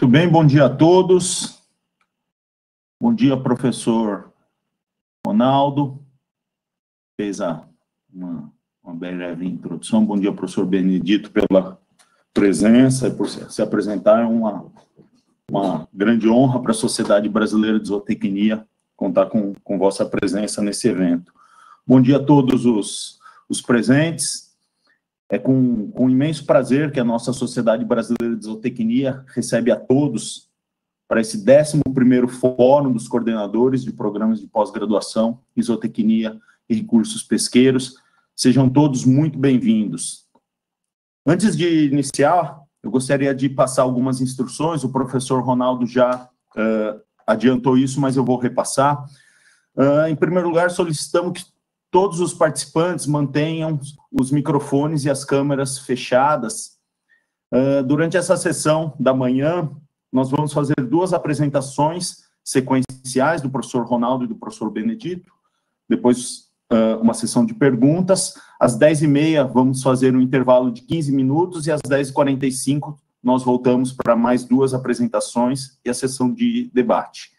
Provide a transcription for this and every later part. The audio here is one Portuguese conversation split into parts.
Muito bem, bom dia a todos. Bom dia, professor Ronaldo. Fez uma breve introdução. Bom dia, professor Benedito, pela presença e por se apresentar. É uma grande honra para a Sociedade Brasileira de Zootecnia contar com vossa presença nesse evento. Bom dia a todos os presentes. É com imenso prazer que a nossa Sociedade Brasileira de Zootecnia recebe a todos para esse 11º Fórum dos Coordenadores de Programas de Pós-Graduação em Zootecnia e Recursos Pesqueiros. Sejam todos muito bem-vindos. Antes de iniciar, eu gostaria de passar algumas instruções. O professor Ronaldo já adiantou isso, mas eu vou repassar. Em primeiro lugar, solicitamos que todos os participantes mantenham os microfones e as câmeras fechadas. Durante essa sessão da manhã, nós vamos fazer 2 apresentações sequenciais do professor Ronaldo e do professor Benedito, depois uma sessão de perguntas. Às 10h30, vamos fazer um intervalo de 15 minutos e às 10h45, nós voltamos para mais 2 apresentações e a sessão de debate.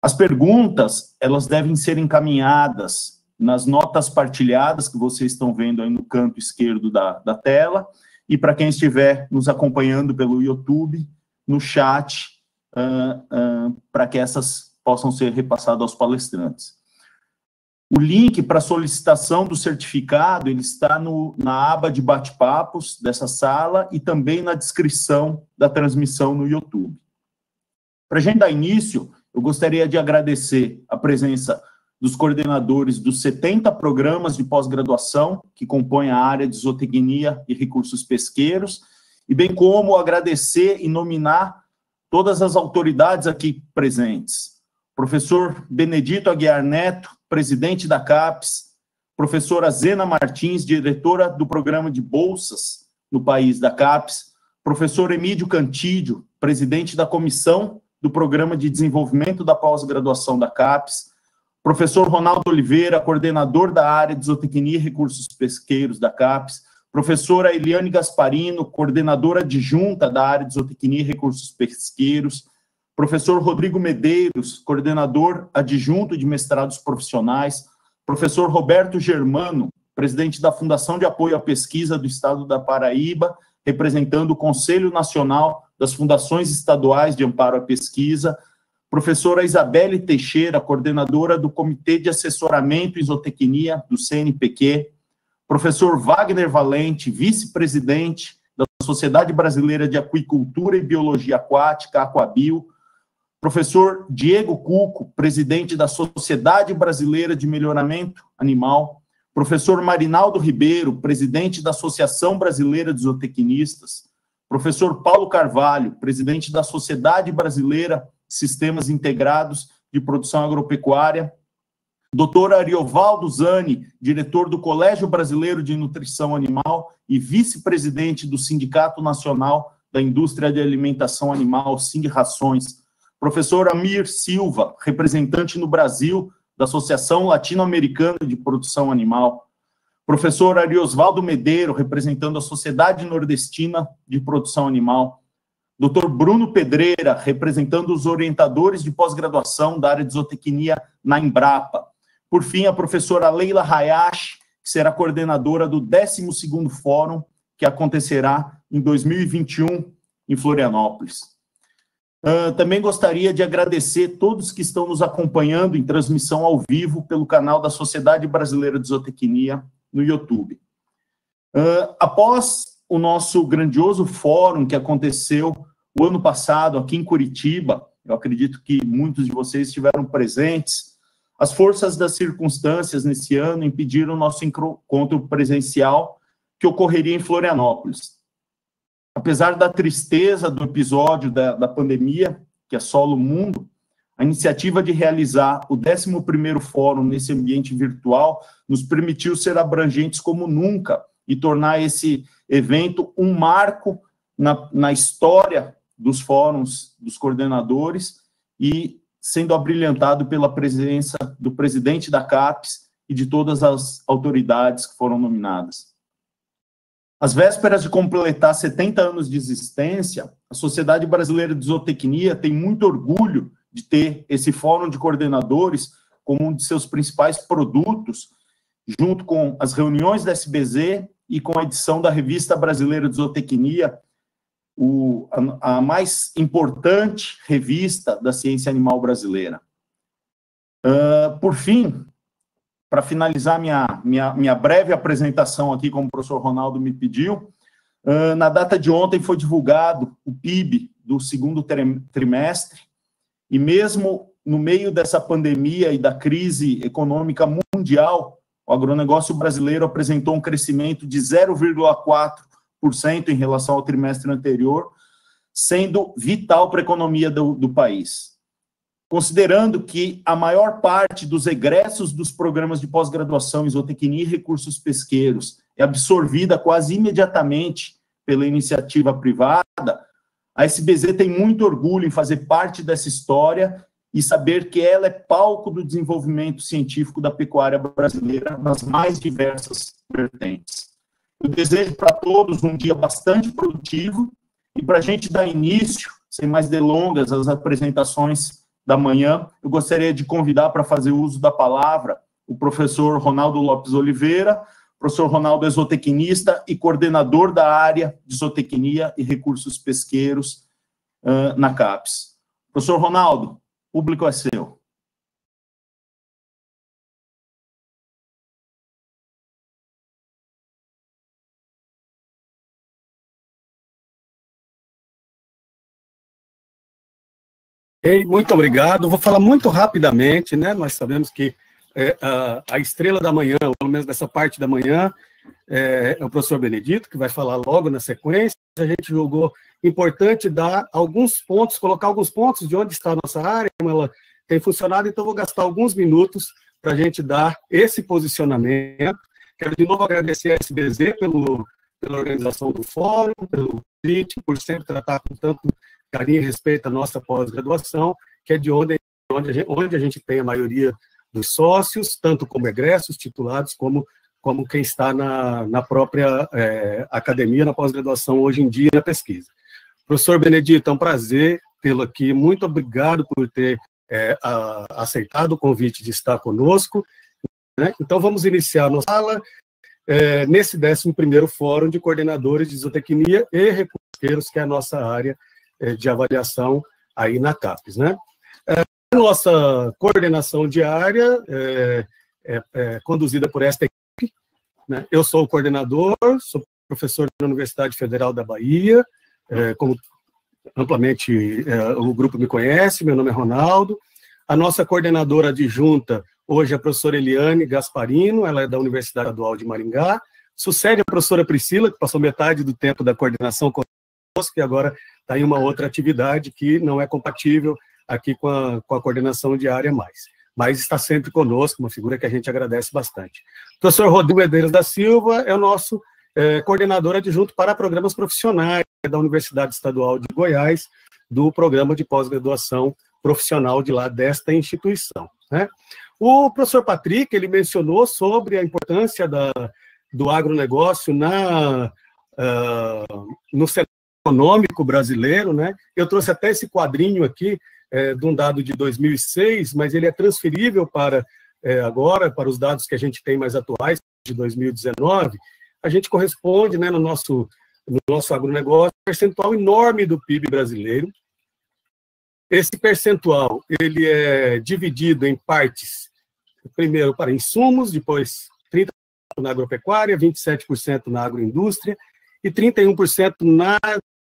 As perguntas, elas devem ser encaminhadas nas notas partilhadas que vocês estão vendo aí no canto esquerdo da tela, e para quem estiver nos acompanhando pelo YouTube, no chat, para que essas possam ser repassadas aos palestrantes. O link para solicitação do certificado, ele está na aba de bate-papos dessa sala e também na descrição da transmissão no YouTube. Para a gente dar início, eu gostaria de agradecer a presença dos coordenadores dos 70 programas de pós-graduação que compõem a área de zootecnia e recursos pesqueiros, e bem como agradecer e nominar todas as autoridades aqui presentes. Professor Benedito Aguiar Neto, presidente da CAPES, professora Zena Martins, diretora do programa de bolsas no país da CAPES, professor Emílio Cantídio, presidente da comissão do programa de desenvolvimento da pós-graduação da CAPES, professor Ronaldo Oliveira, coordenador da área de zootecnia e recursos pesqueiros da CAPES, professora Eliane Gasparino, coordenadora adjunta da área de zootecnia e recursos pesqueiros, professor Rodrigo Medeiros, coordenador adjunto de mestrados profissionais, professor Roberto Germano, presidente da Fundação de Apoio à Pesquisa do Estado da Paraíba, representando o Conselho Nacional das Fundações Estaduais de Amparo à Pesquisa, professora Isabelle Teixeira, coordenadora do Comitê de Assessoramento em Zootecnia do CNPq, professor Wagner Valente, vice-presidente da Sociedade Brasileira de Aquicultura e Biologia Aquática, Aquabio, professor Diego Cuco, presidente da Sociedade Brasileira de Melhoramento Animal, professor Marinaldo Ribeiro, presidente da Associação Brasileira de Zootecnistas, professor Paulo Carvalho, presidente da Sociedade Brasileira de Sistemas Integrados de Produção Agropecuária, doutor Ariovaldo Zani, diretor do Colégio Brasileiro de Nutrição Animal e vice-presidente do Sindicato Nacional da Indústria de Alimentação Animal, Sindrações, professor Amir Silva, representante no Brasil da Associação Latino-Americana de Produção Animal, professor Ariosvaldo Medeiro, representando a Sociedade Nordestina de Produção Animal, Dr. Bruno Pedreira, representando os orientadores de pós-graduação da área de zootecnia na Embrapa. Por fim, a professora Leila Hayashi, que será coordenadora do 12º Fórum, que acontecerá em 2021 em Florianópolis. Também gostaria de agradecer todos que estão nos acompanhando em transmissão ao vivo pelo canal da Sociedade Brasileira de Zootecnia no YouTube. Após o nosso grandioso fórum que aconteceu o ano passado aqui em Curitiba, eu acredito que muitos de vocês estiveram presentes, as forças das circunstâncias nesse ano impediram o nosso encontro presencial que ocorreria em Florianópolis. Apesar da tristeza do episódio da pandemia, que assola o mundo, a iniciativa de realizar o 11º Fórum nesse ambiente virtual nos permitiu ser abrangentes como nunca e tornar esse evento um marco na história dos fóruns dos coordenadores e sendo abrilhantado pela presença do presidente da CAPES e de todas as autoridades que foram nominadas. Às vésperas de completar 70 anos de existência, a Sociedade Brasileira de Zootecnia tem muito orgulho de ter esse fórum de coordenadores como um de seus principais produtos, junto com as reuniões da SBZ e com a edição da Revista Brasileira de Zootecnia, a mais importante revista da ciência animal brasileira. Por fim, para finalizar minha breve apresentação aqui, como o professor Ronaldo me pediu, na data de ontem foi divulgado o PIB do segundo trimestre, e mesmo no meio dessa pandemia e da crise econômica mundial, o agronegócio brasileiro apresentou um crescimento de 0,4% em relação ao trimestre anterior, sendo vital para a economia do país. Considerando que a maior parte dos egressos dos programas de pós-graduação em zootecnia e recursos pesqueiros é absorvida quase imediatamente pela iniciativa privada, a SBZ tem muito orgulho em fazer parte dessa história e saber que ela é palco do desenvolvimento científico da pecuária brasileira nas mais diversas vertentes. Eu desejo para todos um dia bastante produtivo e para a gente dar início, sem mais delongas, às apresentações da manhã, eu gostaria de convidar para fazer uso da palavra o professor Ronaldo Lopes Oliveira. O professor Ronaldo é zootecnista e coordenador da área de zootecnia e recursos pesqueiros na CAPES. Professor Ronaldo, o público é seu. Muito obrigado. Vou falar muito rapidamente, né? Nós sabemos que a estrela da manhã, ou pelo menos dessa parte da manhã, é o professor Benedito, que vai falar logo na sequência. A gente julgou importante dar alguns pontos, colocar alguns pontos de onde está a nossa área, como ela tem funcionado, então vou gastar alguns minutos para a gente dar esse posicionamento. Quero de novo agradecer a SBZ pela organização do fórum, pelo convite, por sempre tratar com tanto carinho e respeito a nossa pós-graduação, que é de onde a gente tem a maioria dos sócios, tanto como egressos, titulados, como quem está na própria academia, na pós-graduação, hoje em dia, na pesquisa. Professor Benedito, é um prazer tê-lo aqui, muito obrigado por ter aceitado o convite de estar conosco, né? Então, vamos iniciar a nossa aula nesse 11º Fórum de Coordenadores de Zootecnia e Recursos, que é a nossa área de avaliação aí na CAPES, né? A nossa coordenação diária é conduzida por esta equipe, né? Eu sou o coordenador, sou professor da Universidade Federal da Bahia, como amplamente o grupo me conhece, meu nome é Ronaldo. A nossa coordenadora adjunta hoje é a professora Eliane Gasparino, ela é da Universidade Estadual de Maringá. Sucede a professora Priscila, que passou metade do tempo da coordenação conosco, e agora está em uma outra atividade que não é compatível aqui com a coordenação diária mas está sempre conosco, uma figura que a gente agradece bastante. O professor Rodrigo Medeiros da Silva é o nosso coordenador adjunto para programas profissionais da Universidade Estadual de Goiás, do programa de pós-graduação profissional de lá desta instituição, né? O professor Patrick, ele mencionou sobre a importância do agronegócio no setor econômico brasileiro, né? Eu trouxe até esse quadrinho aqui, de um dado de 2006, mas ele é transferível para agora, para os dados que a gente tem mais atuais, de 2019, a gente corresponde, né, no nosso agronegócio, um percentual enorme do PIB brasileiro. Esse percentual, ele é dividido em partes, primeiro para insumos, depois 30% na agropecuária, 27% na agroindústria e 31% na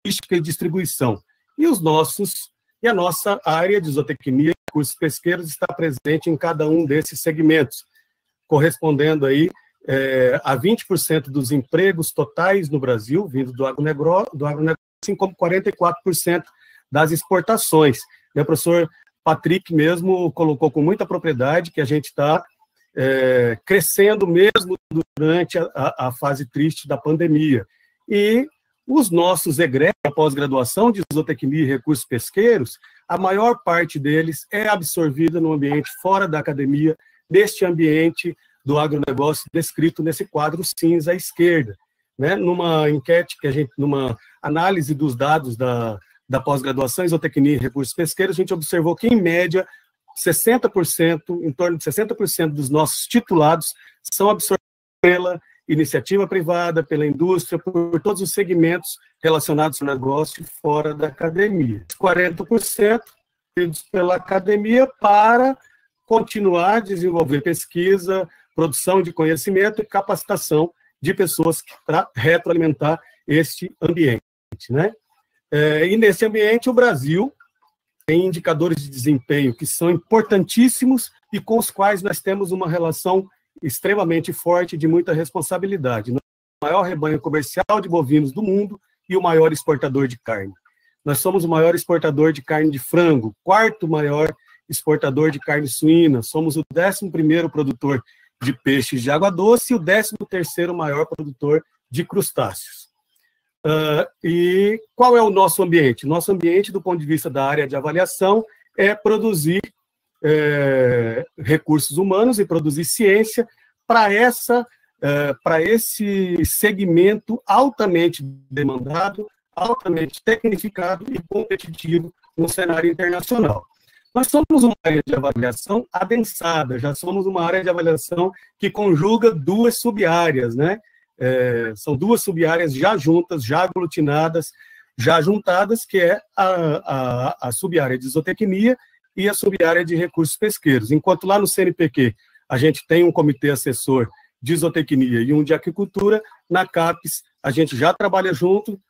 logística e distribuição. E a nossa área de zootecnia e recursos pesqueiros está presente em cada um desses segmentos, correspondendo aí a 20% dos empregos totais no Brasil, vindo do agronegócio, assim como 44% das exportações. O professor Patrick mesmo colocou com muita propriedade que a gente está crescendo mesmo durante a fase triste da pandemia. E os nossos egressos da pós-graduação de zootecnia e recursos pesqueiros, a maior parte deles é absorvida no ambiente fora da academia, neste ambiente do agronegócio descrito nesse quadro cinza à esquerda, né? Numa enquete numa análise dos dados da pós-graduação em zootecnia e recursos pesqueiros, a gente observou que, em média, 60%, em torno de 60% dos nossos titulados são absorvidos pela iniciativa privada, pela indústria, por todos os segmentos relacionados ao negócio fora da academia. 40% pela academia para continuar a desenvolver pesquisa, produção de conhecimento e capacitação de pessoas para retroalimentar este ambiente, né? E nesse ambiente o Brasil tem indicadores de desempenho que são importantíssimos e com os quais nós temos uma relação extremamente forte de muita responsabilidade. Nós somos o maior rebanho comercial de bovinos do mundo e o maior exportador de carne. Nós somos o maior exportador de carne de frango, quarto maior exportador de carne suína, somos o 11º produtor de peixes de água doce e o 13º maior produtor de crustáceos. E qual é o nosso ambiente? Nosso ambiente, do ponto de vista da área de avaliação, é produzir recursos humanos e produzir ciência para esse segmento altamente demandado, altamente tecnificado e competitivo no cenário internacional. Nós somos uma área de avaliação adensada, já somos uma área de avaliação que conjuga duas sub-áreas, né? São duas sub-áreas já juntas, já aglutinadas, já juntadas, que é a sub-área de zootecnia e a sub-área de recursos pesqueiros. Enquanto lá no CNPq a gente tem um comitê assessor de zootecnia e um de aquicultura, na CAPES a gente já trabalha junto,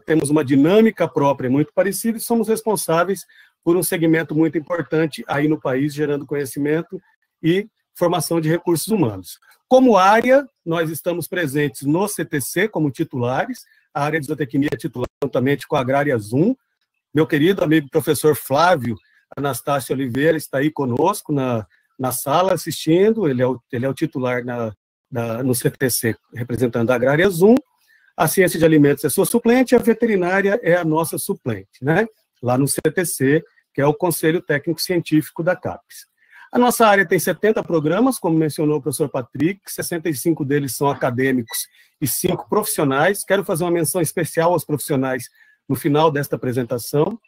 temos uma dinâmica própria muito parecida e somos responsáveis por um segmento muito importante aí no país, gerando conhecimento e formação de recursos humanos. Como área, nós estamos presentes no CTC como titulares, a área de zootecnia é titular juntamente com a Agrárias 1. Meu querido amigo professor Flávio Anastácio Oliveira está aí conosco na sala assistindo, ele é o titular no CTC, representando a Agrárias 1. A ciência de alimentos é sua suplente, a veterinária é a nossa suplente, né? Lá no CTC, que é o Conselho Técnico Científico da CAPES. A nossa área tem 70 programas, como mencionou o professor Patrick, 65 deles são acadêmicos e 5 profissionais. Quero fazer uma menção especial aos profissionais no final desta apresentação.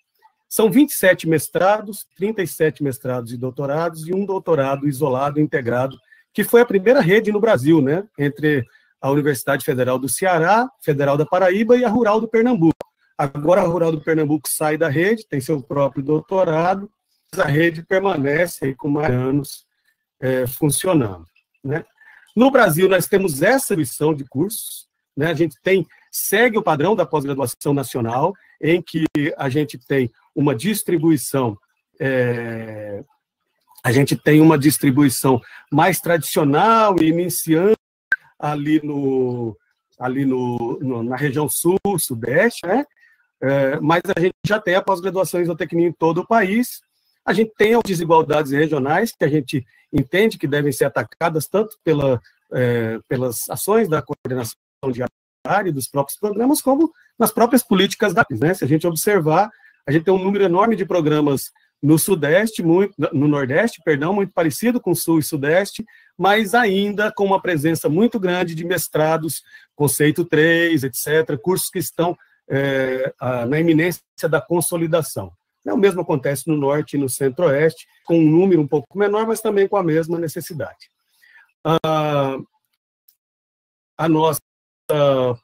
São 27 mestrados, 37 mestrados e doutorados, e um doutorado isolado, integrado, que foi a primeira rede no Brasil, né, entre a Universidade Federal do Ceará, Federal da Paraíba e a Rural do Pernambuco. Agora a Rural do Pernambuco sai da rede, tem seu próprio doutorado, mas a rede permanece aí com mais anos funcionando, né? No Brasil, nós temos essa distribuição de cursos, né? A gente segue o padrão da pós-graduação nacional, em que a gente tem uma distribuição mais tradicional e iniciante ali na região sul, sudeste, né? Mas a gente já tem a pós-graduação em zootecnia em todo o país. A gente tem as desigualdades regionais, que a gente entende que devem ser atacadas tanto pelas ações da coordenação de área dos próprios programas, como nas próprias políticas da PIS, né? Se a gente observar, a gente tem um número enorme de programas no Sudeste, no Nordeste, muito parecido com o Sul e Sudeste, mas ainda com uma presença muito grande de mestrados, conceito 3, etc., cursos que estão na iminência da consolidação. O mesmo acontece no Norte e no Centro-Oeste, com um número um pouco menor, mas também com a mesma necessidade. A nossa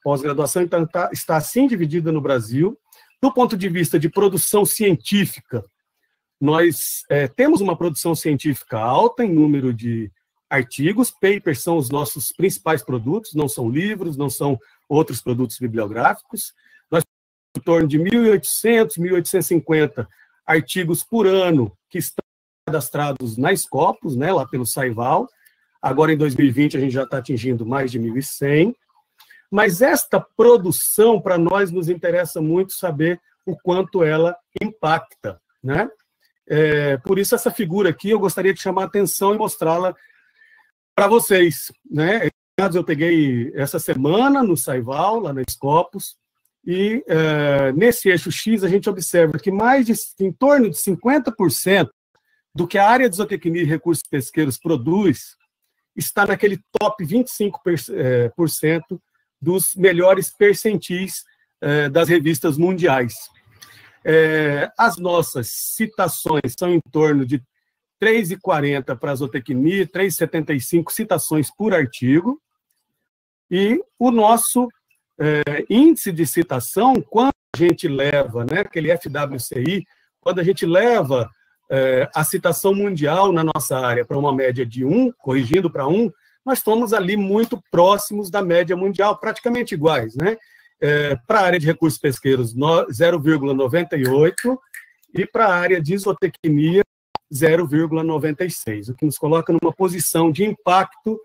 pós-graduação então, está assim dividida no Brasil. Do ponto de vista de produção científica, nós temos uma produção científica alta em número de artigos, papers são os nossos principais produtos, não são livros, não são outros produtos bibliográficos. Nós temos em torno de 1.800, 1.850 artigos por ano que estão cadastrados na Scopus, né, lá pelo Saival. Agora, em 2020, a gente já está atingindo mais de 1.100. Mas esta produção, para nós, nos interessa muito saber o quanto ela impacta, né? Por isso, essa figura aqui, eu gostaria de chamar a atenção e mostrá-la para vocês, né? Eu peguei essa semana no Saival, lá na Scopus, e nesse eixo X a gente observa que em torno de 50% do que a área de zootecnia e recursos pesqueiros produz está naquele top 25% dos melhores percentis das revistas mundiais. As nossas citações são em torno de 3,40 para a zootecnia, 3,75 citações por artigo, e o nosso índice de citação, quando a gente leva, né, aquele FWCI, quando a gente leva a citação mundial na nossa área para uma média de 1, corrigindo para 1, nós estamos ali muito próximos da média mundial, praticamente iguais, né? Para a área de recursos pesqueiros, 0,98, e para a área de zootecnia, 0,96, o que nos coloca numa posição de impacto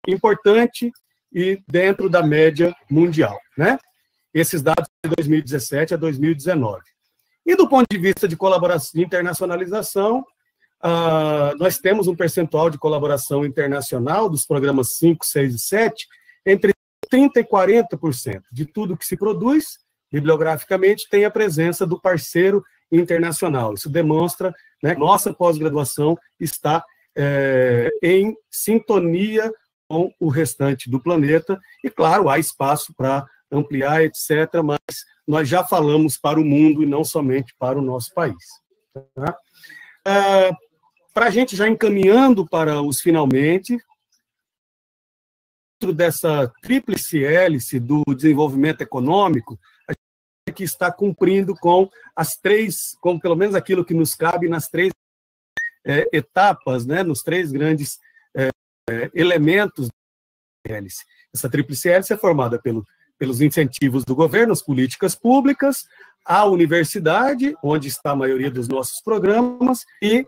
importante e dentro da média mundial, né? Esses dados de 2017 a 2019. E do ponto de vista de colaboração, de internacionalização, nós temos um percentual de colaboração internacional dos programas 5, 6 e 7 entre 30% e 40%. De tudo que se produz, bibliograficamente, tem a presença do parceiro internacional. Isso demonstra, né, que nossa pós-graduação está em sintonia com o restante do planeta, e, claro, há espaço para ampliar, etc., mas nós já falamos para o mundo e não somente para o nosso país. Tá? Para a gente já encaminhando para os finalmente, dentro dessa tríplice hélice do desenvolvimento econômico, a gente que está cumprindo com as três, com pelo menos aquilo que nos cabe nas três etapas, né, nos três grandes elementos da hélice. Essa tríplice hélice é formada pelos incentivos do governo, as políticas públicas, a universidade, onde está a maioria dos nossos programas, e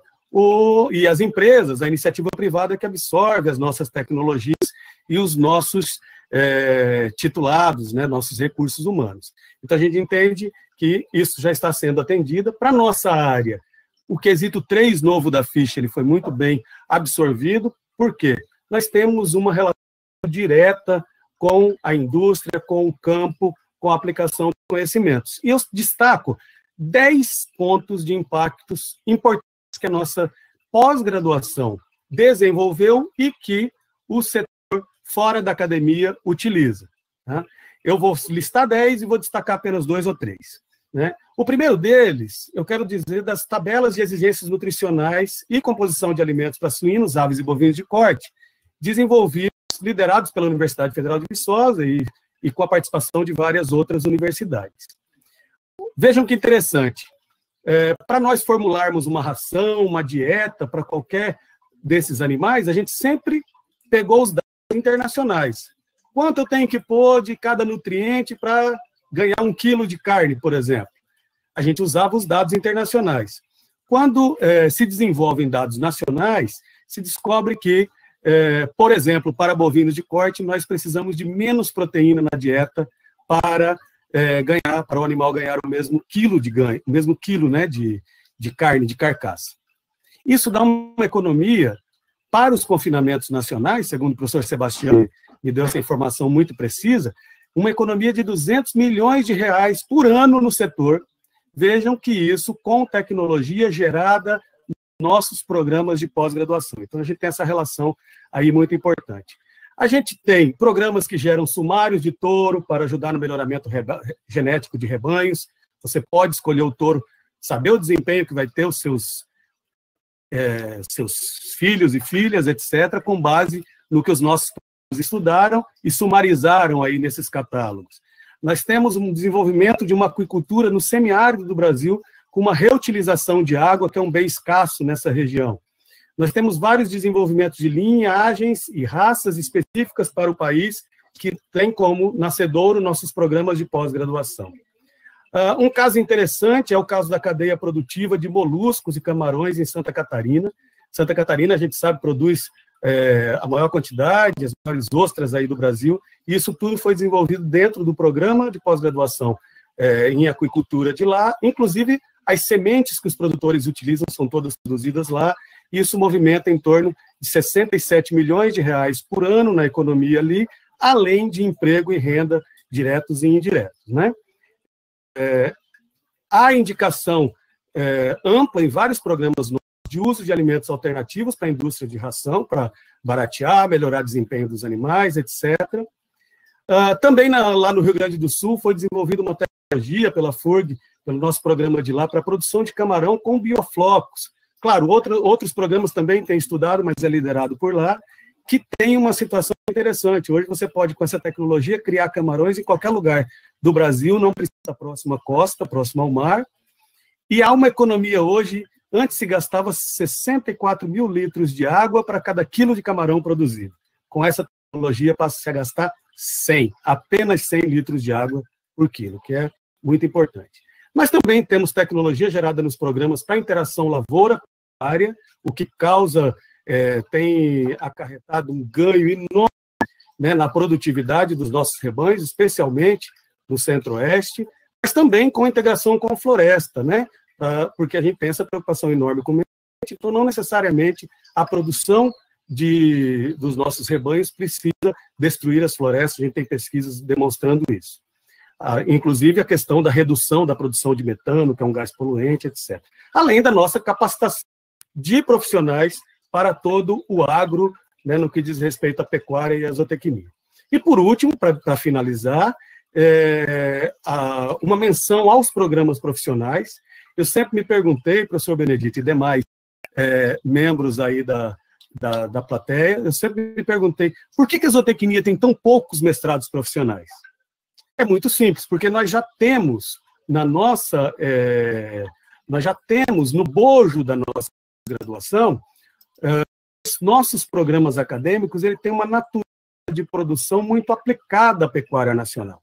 as empresas, a iniciativa privada que absorve as nossas tecnologias e os nossos titulados, né, nossos recursos humanos. Então, a gente entende que isso já está sendo atendido. Para a nossa área, o quesito 3 novo da ficha ele foi muito bem absorvido, porque nós temos uma relação direta com a indústria, com o campo, com a aplicação de conhecimentos. E eu destaco 10 pontos de impactos importantes que a nossa pós-graduação desenvolveu e que o setor fora da academia utiliza. Tá? Eu vou listar 10 e vou destacar apenas 2 ou 3. Né? O primeiro deles, eu quero dizer das tabelas de exigências nutricionais e composição de alimentos para suínos, aves e bovinos de corte, desenvolvidos, liderados pela Universidade Federal de Viçosa e com a participação de várias outras universidades. Vejam que interessante. Para nós formularmos uma ração, uma dieta para qualquer desses animais, a gente sempre pegou os dados internacionais. Quanto eu tenho que pôr de cada nutriente para ganhar 1 quilo de carne, por exemplo? A gente usava os dados internacionais. Quando se desenvolvem dados nacionais, se descobre que, por exemplo, para bovinos de corte, nós precisamos de menos proteína na dieta para para o animal ganhar o mesmo quilo de ganho, o mesmo quilo, né, de carne, de carcaça. Isso dá uma economia para os confinamentos nacionais, segundo o professor Sebastião me deu essa informação muito precisa, uma economia de 200 milhões de reais por ano no setor. Vejam que isso com tecnologia gerada nos nossos programas de pós-graduação. Então, a gente tem essa relação aí muito importante. A gente tem programas que geram sumários de touro para ajudar no melhoramento genético de rebanhos. Você pode escolher o touro, saber o desempenho que vai ter os seus filhos e filhas, etc., com base no que os nossos estudaram e sumarizaram aí nesses catálogos. Nós temos um desenvolvimento de uma aquicultura no semiárido do Brasil, com uma reutilização de água, que é um bem escasso nessa região. Nós temos vários desenvolvimentos de linhagens e raças específicas para o país, que tem como nascedouro nossos programas de pós-graduação. Um caso interessante é o caso da cadeia produtiva de moluscos e camarões em Santa Catarina. Santa Catarina, a gente sabe, produz a maior quantidade, as maiores ostras aí do Brasil, e isso tudo foi desenvolvido dentro do programa de pós-graduação em aquicultura de lá, inclusive as sementes que os produtores utilizam são todas produzidas lá, e isso movimenta em torno de 67 milhões de reais por ano na economia ali, além de emprego e renda diretos e indiretos, né? Há indicação ampla em vários programas de uso de alimentos alternativos para a indústria de ração, para baratear, melhorar o desempenho dos animais, etc. Também lá no Rio Grande do Sul foi desenvolvida uma tecnologia pela FURG pelo nosso programa de lá, para a produção de camarão com bioflocos. Claro, outros programas também têm estudado, mas é liderado por lá, que tem uma situação interessante. Hoje você pode, com essa tecnologia, criar camarões em qualquer lugar do Brasil, não precisa estar próximo à costa, próximo ao mar, e há uma economia hoje. Antes se gastava 64 mil litros de água para cada quilo de camarão produzido. Com essa tecnologia passa-se a gastar 100, apenas 100 litros de água por quilo, que é muito importante. Mas também temos tecnologia gerada nos programas para interação lavoura-área, o que tem acarretado um ganho enorme, né, na produtividade dos nossos rebanhos, especialmente no Centro-Oeste, mas também com integração com a floresta, né? Porque a gente tem essa preocupação enorme com o meio ambiente, então não necessariamente a produção dos nossos rebanhos precisa destruir as florestas, a gente tem pesquisas demonstrando isso. Inclusive a questão da redução da produção de metano, que é um gás poluente, etc. Além da nossa capacitação de profissionais para todo o agro, né, no que diz respeito à pecuária e à zootecnia. E por último, para finalizar, uma menção aos programas profissionais. Eu sempre me perguntei, professor Benedito e demais membros aí da plateia, eu sempre me perguntei por que a zootecnia tem tão poucos mestrados profissionais? É muito simples, porque nós já temos no bojo da nossa graduação, os nossos programas acadêmicos, ele tem uma natureza de produção muito aplicada à pecuária nacional.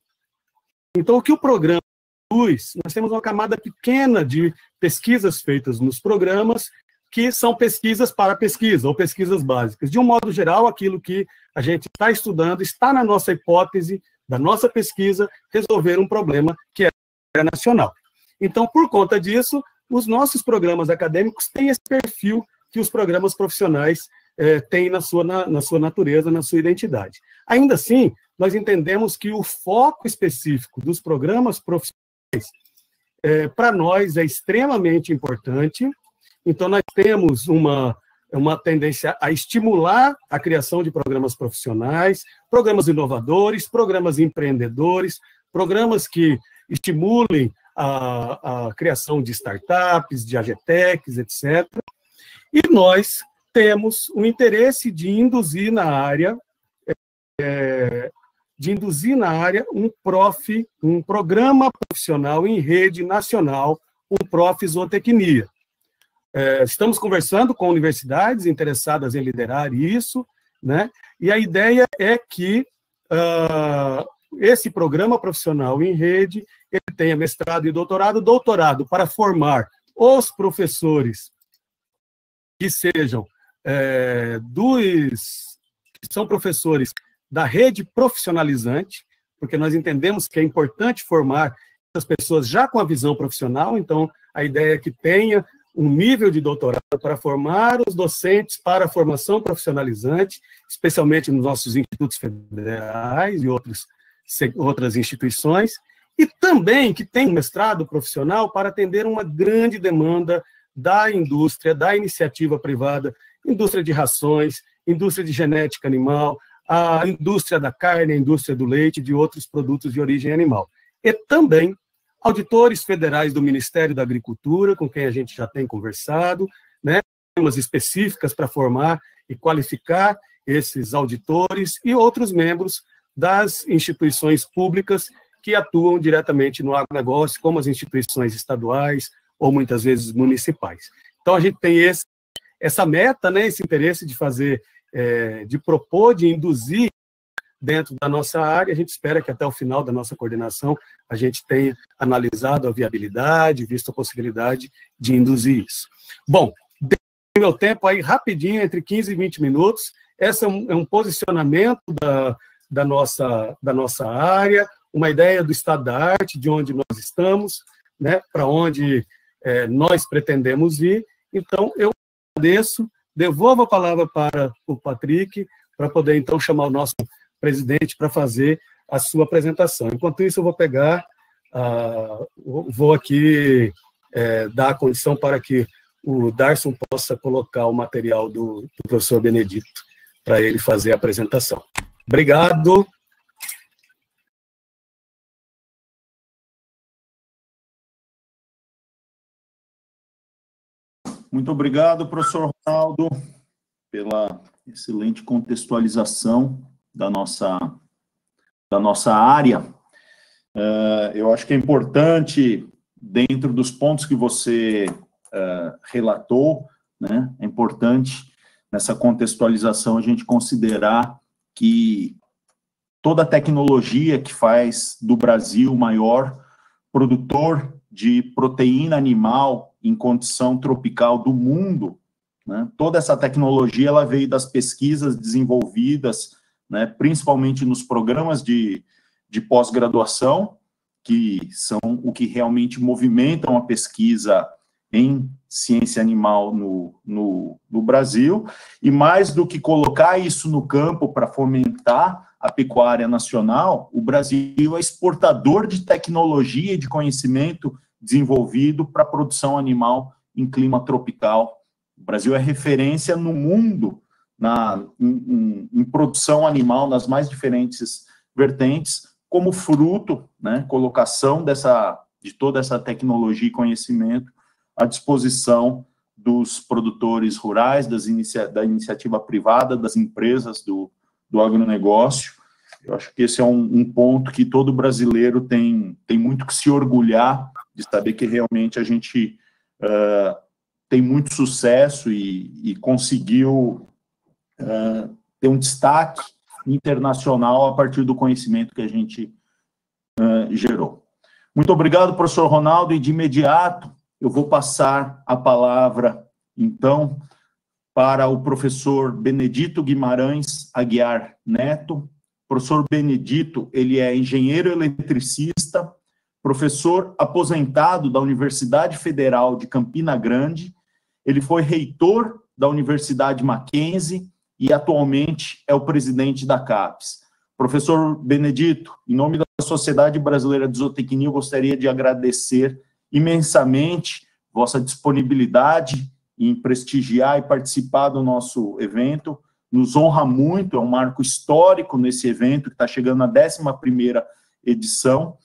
Então, o que o programa nós temos uma camada pequena de pesquisas feitas nos programas, que são pesquisas para pesquisa, ou pesquisas básicas. De um modo geral, aquilo que a gente está estudando está na nossa hipótese, da nossa pesquisa, resolver um problema que é nacional. Então, por conta disso, os nossos programas acadêmicos têm esse perfil que os programas profissionais têm na sua natureza, na sua identidade. Ainda assim, nós entendemos que o foco específico dos programas profissionais para nós é extremamente importante. Então, nós temos uma tendência a estimular a criação de programas profissionais, programas inovadores, programas empreendedores, programas que estimulem a criação de startups, de agtechs, etc. E nós temos o interesse de induzir na área um programa profissional em rede nacional, um Prof. Zootecnia. Estamos conversando com universidades interessadas em liderar isso, né? E a ideia é que esse programa profissional em rede ele tenha mestrado e doutorado para formar os professores que sejam que são professores da rede profissionalizante, porque nós entendemos que é importante formar essas pessoas já com a visão profissional. Então, a ideia é que tenha um nível de doutorado para formar os docentes para a formação profissionalizante, especialmente nos nossos institutos federais e outras instituições, e também que tem um mestrado profissional para atender uma grande demanda da indústria, da iniciativa privada, indústria de rações, indústria de genética animal, a indústria da carne, a indústria do leite e de outros produtos de origem animal. E também auditores federais do Ministério da Agricultura, com quem a gente já tem conversado, né, temas específicas para formar e qualificar esses auditores e outros membros das instituições públicas que atuam diretamente no agronegócio, como as instituições estaduais ou muitas vezes municipais. Então, a gente tem essa meta, né, esse interesse de fazer, de propor, de induzir dentro da nossa área. A gente espera que até o final da nossa coordenação a gente tenha analisado a viabilidade, visto a possibilidade de induzir isso. Bom, dei meu tempo aí rapidinho, entre 15 e 20 minutos. Esse é um posicionamento da nossa área, uma ideia do estado da arte, de onde nós estamos, né, para onde nós pretendemos ir. Então, eu agradeço, devolvo a palavra para o Patrick, para poder, então, chamar o nosso presidente para fazer a sua apresentação. Enquanto isso, eu vou pegar, vou aqui dar a condição para que o Darson possa colocar o material do professor Benedito para ele fazer a apresentação. Obrigado. Muito obrigado, professor Ronaldo, pela excelente contextualização da nossa área. Eu acho que é importante, dentro dos pontos que você relatou, né, é importante, nessa contextualização, a gente considerar que toda a tecnologia que faz do Brasil o maior produtor de proteína animal em condição tropical do mundo, né, toda essa tecnologia ela veio das pesquisas desenvolvidas, né, principalmente nos programas de pós-graduação, que são o que realmente movimentam a pesquisa em ciência animal no Brasil, e mais do que colocar isso no campo para fomentar a pecuária nacional, o Brasil é exportador de tecnologia e de conhecimento desenvolvido para a produção animal em clima tropical. O Brasil é referência no mundo em produção animal nas mais diferentes vertentes, como fruto, né, colocação de toda essa tecnologia e conhecimento à disposição dos produtores rurais, da iniciativa privada, das empresas do agronegócio. Eu acho que esse é um ponto que todo brasileiro tem muito que se orgulhar de saber que realmente a gente tem muito sucesso e conseguiu ter um destaque internacional a partir do conhecimento que a gente gerou. Muito obrigado, professor Ronaldo, e de imediato eu vou passar a palavra, então, para o professor Benedito Guimarães Aguiar Neto. Professor Benedito, ele é engenheiro eletricista, professor aposentado da Universidade Federal de Campina Grande, ele foi reitor da Universidade Mackenzie e atualmente é o presidente da CAPES. Professor Benedito, em nome da Sociedade Brasileira de Zootecnia, eu gostaria de agradecer imensamente vossa disponibilidade em prestigiar e participar do nosso evento. Nos honra muito, é um marco histórico nesse evento, que está chegando na 11ª edição.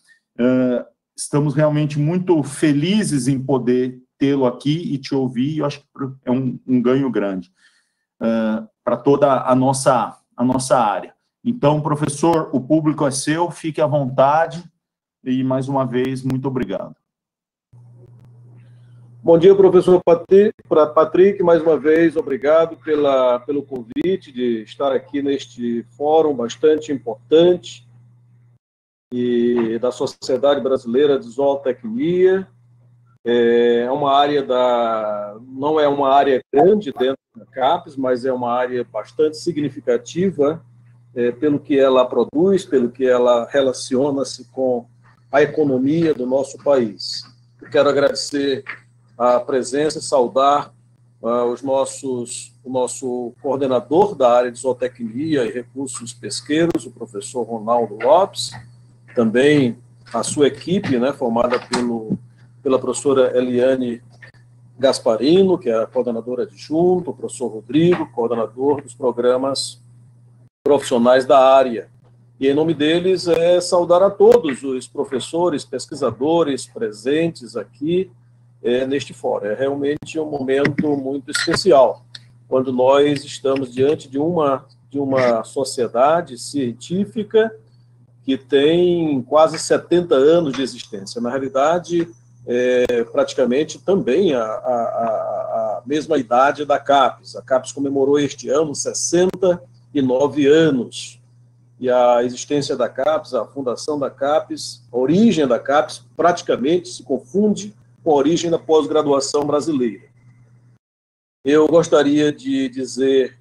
Estamos realmente muito felizes em poder tê-lo aqui e te ouvir, e eu acho que é um ganho grande para toda a nossa área. Então, professor, o público é seu, fique à vontade, e mais uma vez, muito obrigado. Bom dia, professor Patrick, mais uma vez, obrigado pelo convite de estar aqui neste fórum bastante importante e da Sociedade Brasileira de Zootecnia. É uma área não é uma área grande dentro da CAPES, mas é uma área bastante significativa pelo que ela produz, pelo que ela relaciona-se com a economia do nosso país. Eu quero agradecer a presença e saudar o nosso coordenador da área de zootecnia e recursos pesqueiros, o professor Ronaldo Lopes, também a sua equipe, né, formada pela professora Eliane Gasparino, que é a coordenadora adjunta, o professor Rodrigo, coordenador dos programas profissionais da área. E, em nome deles, saudar a todos os professores, pesquisadores presentes aqui neste fórum. É realmente um momento muito especial, quando nós estamos diante de uma sociedade científica que tem quase 70 anos de existência. Na realidade, praticamente também a mesma idade da CAPES. A CAPES comemorou este ano 69 anos. E a existência da CAPES, a fundação da CAPES, a origem da CAPES praticamente se confunde com a origem da pós-graduação brasileira. Eu gostaria de dizer,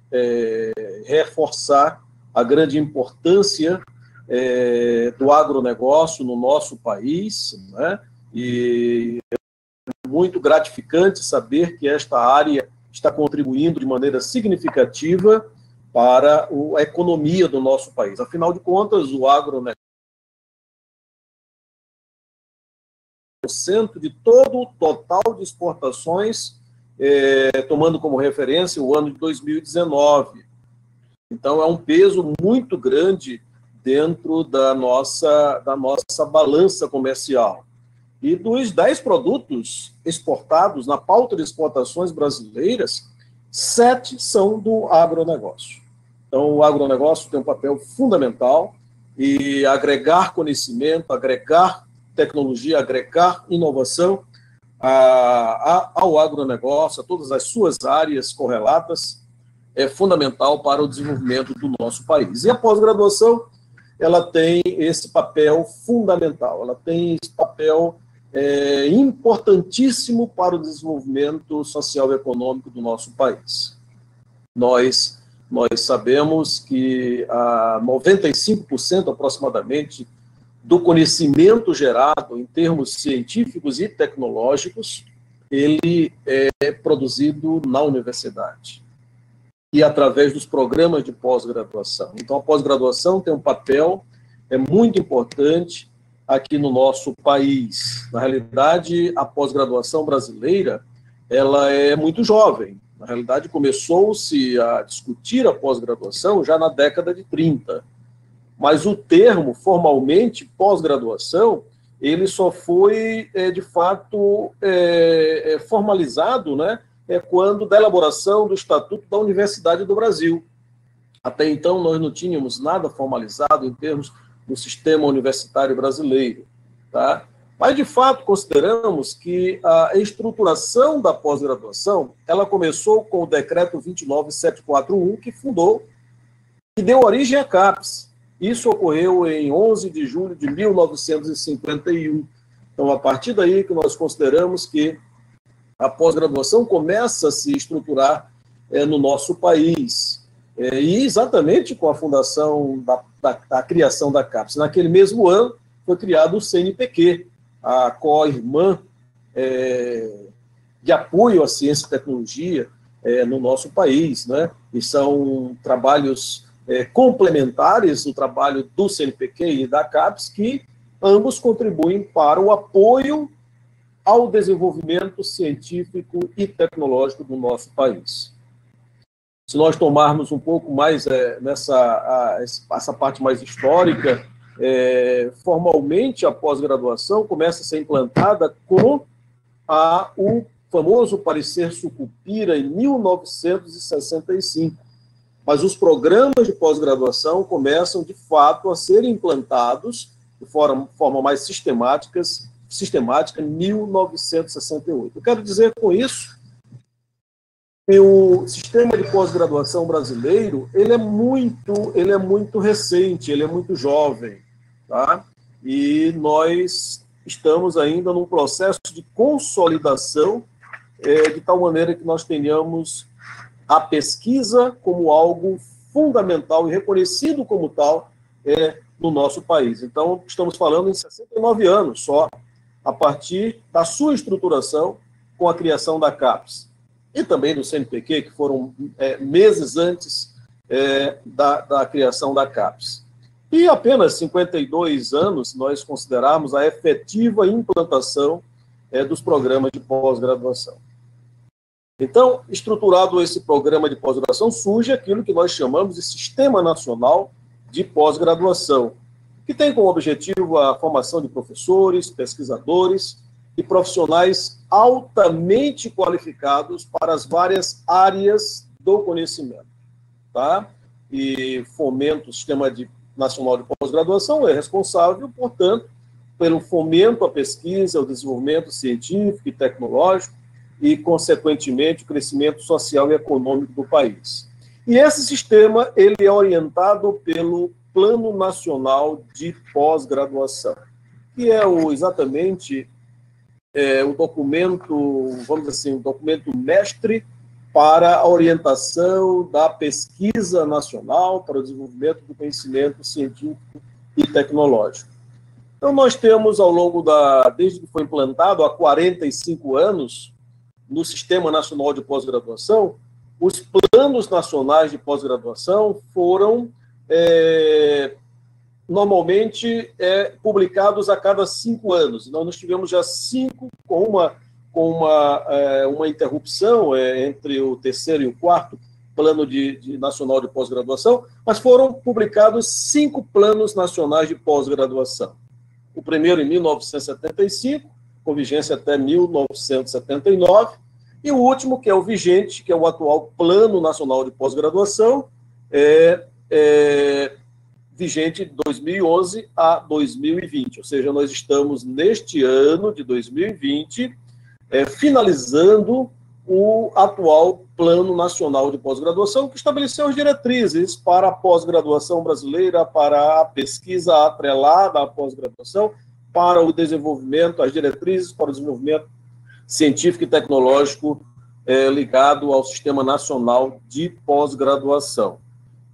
reforçar a grande importância do agronegócio no nosso país, né? E é muito gratificante saber que esta área está contribuindo de maneira significativa para a economia do nosso país. Afinal de contas, o agronegócio é o centro de todo o total de exportações, tomando como referência o ano de 2019. Então, é um peso muito grande dentro da nossa balança comercial. E dos 10 produtos exportados na pauta de exportações brasileiras, 7 são do agronegócio. Então, o agronegócio tem um papel fundamental em agregar conhecimento, agregar tecnologia, agregar inovação ao agronegócio, a todas as suas áreas correlatas, é fundamental para o desenvolvimento do nosso país. E a pós-graduação, ela tem esse papel fundamental, ela tem esse papel importantíssimo para o desenvolvimento social e econômico do nosso país. Nós sabemos que 95% aproximadamente do conhecimento gerado em termos científicos e tecnológicos, ele é produzido na universidade e através dos programas de pós-graduação. Então, a pós-graduação tem um papel muito importante aqui no nosso país. Na realidade, a pós-graduação brasileira, ela é muito jovem. Na realidade, começou-se a discutir a pós-graduação já na década de 30. Mas o termo, formalmente, pós-graduação, ele só foi, de fato, formalizado, né, quando da elaboração do Estatuto da Universidade do Brasil. Até então, nós não tínhamos nada formalizado em termos do sistema universitário brasileiro, tá? Mas, de fato, consideramos que a estruturação da pós-graduação, ela começou com o Decreto 29741, que deu origem à CAPES. Isso ocorreu em 11 de julho de 1951. Então, a partir daí que nós consideramos que a pós-graduação começa a se estruturar no nosso país. E exatamente com a fundação da criação da CAPES. Naquele mesmo ano, foi criado o CNPq, a co-irmã de apoio à ciência e tecnologia no nosso país, né? E são trabalhos complementares do trabalho do CNPq e da CAPES, que ambos contribuem para o apoio ao desenvolvimento científico e tecnológico do nosso país. Se nós tomarmos um pouco mais essa parte mais histórica, formalmente a pós-graduação começa a ser implantada com o famoso parecer Sucupira em 1965. Mas os programas de pós-graduação começam, de fato, a serem implantados de forma mais sistemática em 1968. Eu quero dizer com isso que o sistema de pós-graduação brasileiro ele é muito recente, ele é muito jovem, tá? E nós estamos ainda num processo de consolidação de tal maneira que nós tenhamos a pesquisa como algo fundamental e reconhecido como tal no nosso país. Então, estamos falando em 69 anos só, a partir da sua estruturação com a criação da CAPES e também do CNPq, que foram meses antes da criação da CAPES. E apenas 52 anos, se nós considerarmos a efetiva implantação dos programas de pós-graduação. Então, estruturado esse programa de pós-graduação, surge aquilo que nós chamamos de Sistema Nacional de Pós-Graduação, que tem como objetivo a formação de professores, pesquisadores e profissionais altamente qualificados para as várias áreas do conhecimento, tá? E fomenta o Sistema Nacional de Pós-Graduação, é responsável, portanto, pelo fomento à pesquisa, ao desenvolvimento científico e tecnológico e, consequentemente, o crescimento social e econômico do país. E esse sistema ele é orientado pelo Plano Nacional de Pós-Graduação, que é exatamente o documento, vamos dizer assim, o documento mestre para a orientação da pesquisa nacional, para o desenvolvimento do conhecimento científico e tecnológico. Então, nós temos, ao longo desde que foi implantado, há 45 anos, no Sistema Nacional de Pós-Graduação, os planos nacionais de pós-graduação foram normalmente publicados a cada 5 anos. Então, nós tivemos já 5 com uma interrupção entre o 3º e o 4º plano nacional de pós-graduação, mas foram publicados 5 planos nacionais de pós-graduação. O primeiro em 1975, com vigência até 1979, e o último, que é o vigente, que é o atual Plano Nacional de Pós-Graduação, vigente de 2011 a 2020, ou seja, nós estamos neste ano de 2020 finalizando o atual Plano Nacional de Pós-Graduação, que estabeleceu as diretrizes para a pós-graduação brasileira, para a pesquisa atrelada à pós-graduação, para o desenvolvimento, as diretrizes para o desenvolvimento científico e tecnológico ligado ao Sistema Nacional de Pós-Graduação.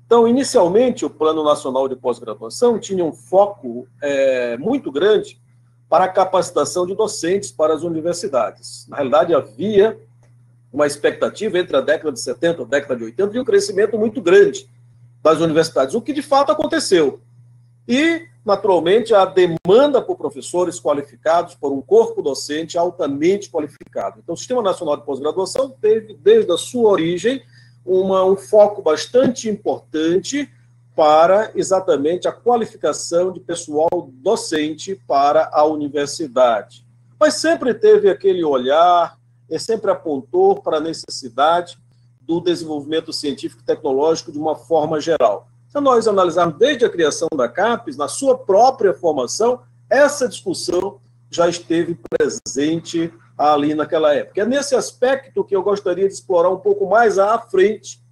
Então, inicialmente, o Plano Nacional de Pós-Graduação tinha um foco muito grande para a capacitação de docentes para as universidades. Na realidade, havia uma expectativa entre a década de 70 e a década de 80 de um crescimento muito grande das universidades, o que de fato aconteceu. E, naturalmente, a demanda por professores qualificados, por um corpo docente altamente qualificado. Então, o Sistema Nacional de Pós-Graduação teve, desde a sua origem, um foco bastante importante para exatamente a qualificação de pessoal docente para a universidade. Mas sempre teve aquele olhar, sempre apontou para a necessidade do desenvolvimento científico e tecnológico de uma forma geral. Se nós analisarmos desde a criação da CAPES, na sua própria formação, essa discussão já esteve presente ali naquela época. É nesse aspecto que eu gostaria de explorar um pouco mais à frente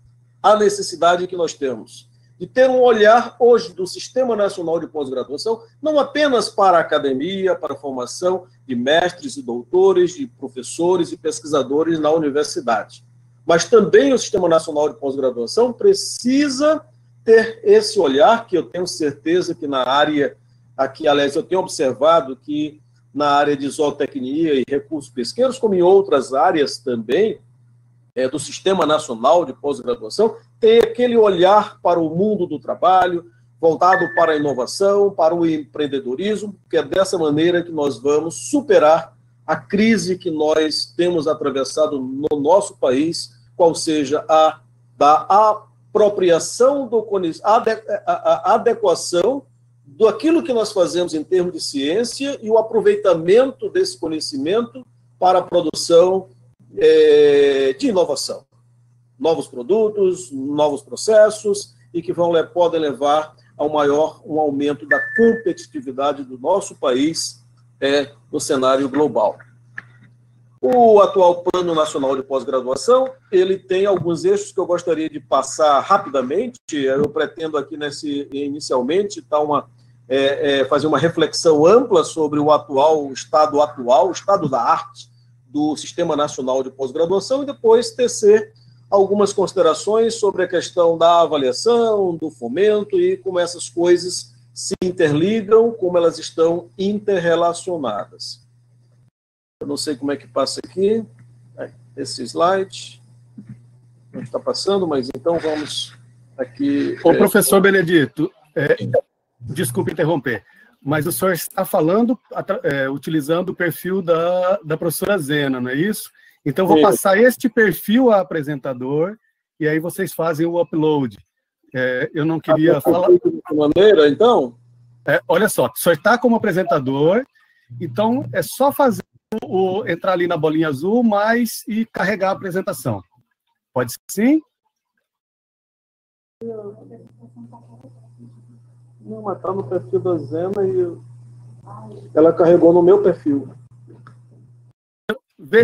a necessidade que nós temos de ter um olhar hoje do Sistema Nacional de Pós-Graduação, não apenas para a academia, para a formação de mestres e doutores, de professores e pesquisadores na universidade, mas também o Sistema Nacional de Pós-Graduação precisa ter esse olhar, que eu tenho certeza que na área, aqui, aliás, eu tenho observado que na área de zootecnia e recursos pesqueiros, como em outras áreas também, do Sistema Nacional de Pós-Graduação, tem aquele olhar para o mundo do trabalho, voltado para a inovação, para o empreendedorismo, que é dessa maneira que nós vamos superar a crise que nós temos atravessado no nosso país, qual seja a da apropriação do conhecimento, a adequação daquilo que nós fazemos em termos de ciência e o aproveitamento desse conhecimento para a produção de inovação. Novos produtos, novos processos, e que podem levar a um aumento da competitividade do nosso país no cenário global. O atual Plano Nacional de Pós-Graduação, ele tem alguns eixos que eu gostaria de passar rapidamente. Eu pretendo aqui, inicialmente, fazer uma reflexão ampla sobre o estado da arte do Sistema Nacional de Pós-Graduação, e depois tecer algumas considerações sobre a questão da avaliação, do fomento e como essas coisas se interligam, como elas estão interrelacionadas. Eu não sei como é que passa aqui, esse slide não está passando, mas então vamos aqui... Ô, professor Benedito, desculpe interromper, mas o senhor está falando, utilizando o perfil da professora Zena, não é isso? Então, vou passar este perfil ao apresentador, e aí vocês fazem o upload. Eu não queria falar... De maneira, então? Olha só, o senhor está como apresentador, então é só fazer entrar ali na bolinha azul, e carregar a apresentação. Pode ser sim? Não, mas está no perfil da Zena e ela carregou no meu perfil.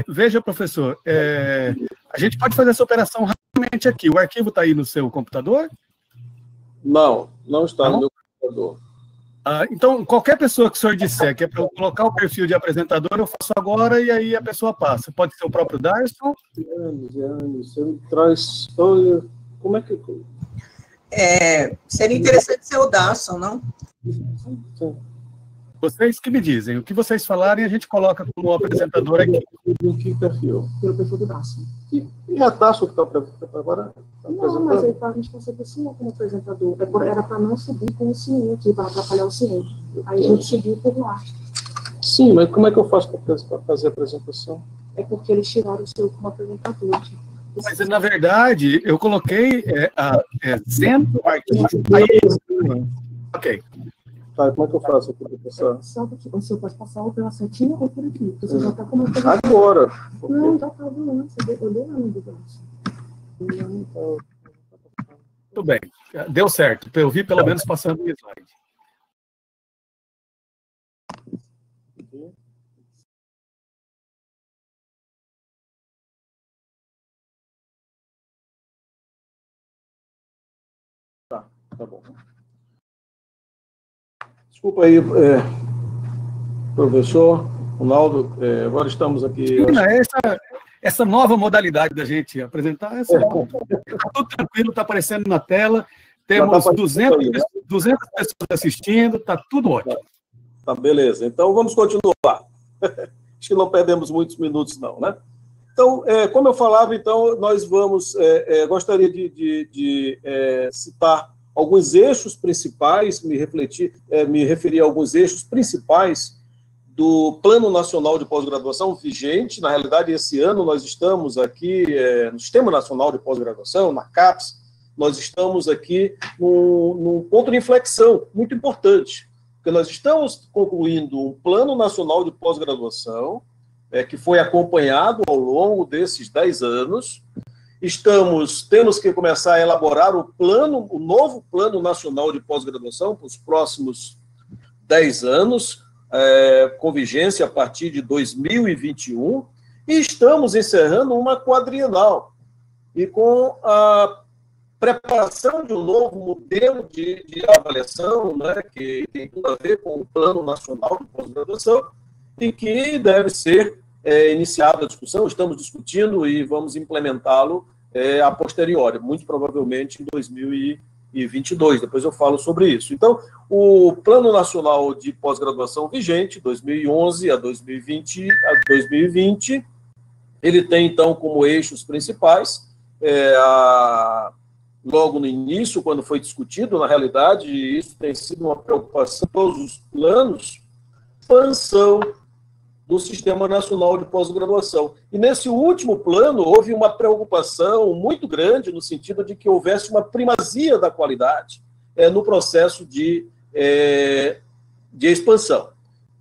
Veja, professor, a gente pode fazer essa operação rapidamente aqui. O arquivo está aí no seu computador? Não está no meu computador. Então, qualquer pessoa que o senhor disser que é para eu colocar o perfil de apresentador, eu faço agora e aí a pessoa passa. Pode ser o próprio Darson? Você me traz... Como é que... Seria interessante ser o Darson, não? Sim. Vocês que me dizem. O que vocês falarem, a gente coloca como apresentador aqui. Em que perfil? Pelo perfil do Darson. E é Darson que está agora? Não, mas aí a gente consegue o senhor como apresentador. Era para não subir com o senhor aqui, para atrapalhar o senhor. Aí a gente subiu por lá. Sim, mas como é que eu faço para fazer a apresentação? É porque eles tiraram o senhor como apresentador. Mas, na verdade, eu coloquei Zena. Ok. Tá, como é que eu faço aqui para passar? Só que o senhor pode passar ou pela setinha ou por aqui. Você já está com uma coisa. Agora. Não, já estava antes. Eu dei lá no debate. Tudo bem. Deu certo. Eu vi pelo menos passando o slide. Tá bom. Desculpa aí, professor Ronaldo, agora estamos aqui... Essa nova modalidade da gente apresentar, tá tudo tranquilo, está aparecendo na tela, temos 200 pessoas assistindo, está tudo ótimo. Tá, beleza. Então, vamos continuar. Acho que não perdemos muitos minutos, não, né? Então, como eu falava, então, nós vamos... gostaria de citar alguns eixos principais, me referir a alguns eixos principais do Plano Nacional de Pós-Graduação vigente. Na realidade, esse ano nós estamos aqui no Sistema Nacional de Pós-Graduação, na CAPES, nós estamos aqui num ponto de inflexão muito importante, porque nós estamos concluindo um Plano Nacional de Pós-Graduação que foi acompanhado ao longo desses 10 anos. Temos que começar a elaborar o novo Plano Nacional de Pós-Graduação para os próximos 10 anos, com vigência a partir de 2021, e estamos encerrando uma quadrienal, e com a preparação de um novo modelo de avaliação, né, que tem tudo a ver com o Plano Nacional de Pós-Graduação, e que deve ser iniciada a discussão, estamos discutindo e vamos implementá-lo a posteriori, muito provavelmente em 2022, depois eu falo sobre isso. Então, o Plano Nacional de Pós-Graduação vigente, 2011 a 2020, ele tem, então, como eixos principais, logo no início, quando foi discutido, na realidade, isso tem sido uma preocupação, todos os planos, expansão do Sistema Nacional de Pós-Graduação. E nesse último plano houve uma preocupação muito grande no sentido de que houvesse uma primazia da qualidade no processo de expansão.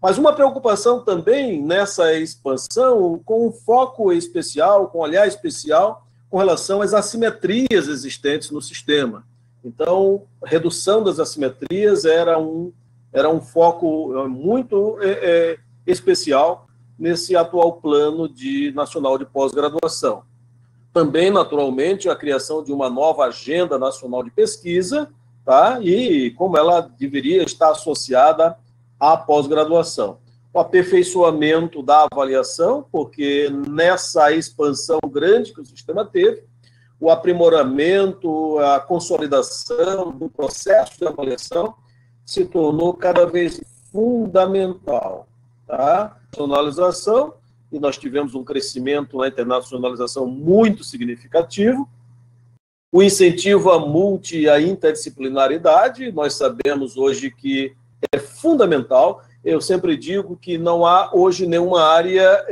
Mas uma preocupação também nessa expansão com um foco especial, com um olhar especial com relação às assimetrias existentes no sistema. Então, a redução das assimetrias era um foco muito especial nesse atual plano nacional de pós-graduação. Também, naturalmente, a criação de uma nova agenda nacional de pesquisa, tá? E como ela deveria estar associada à pós-graduação. O aperfeiçoamento da avaliação, porque nessa expansão grande que o sistema teve, o aprimoramento, a consolidação do processo de avaliação se tornou cada vez fundamental. Tá? Internacionalização, e nós tivemos um crescimento na internacionalização muito significativo. O incentivo à e à interdisciplinaridade, nós sabemos hoje que é fundamental. Eu sempre digo que não há hoje nenhuma área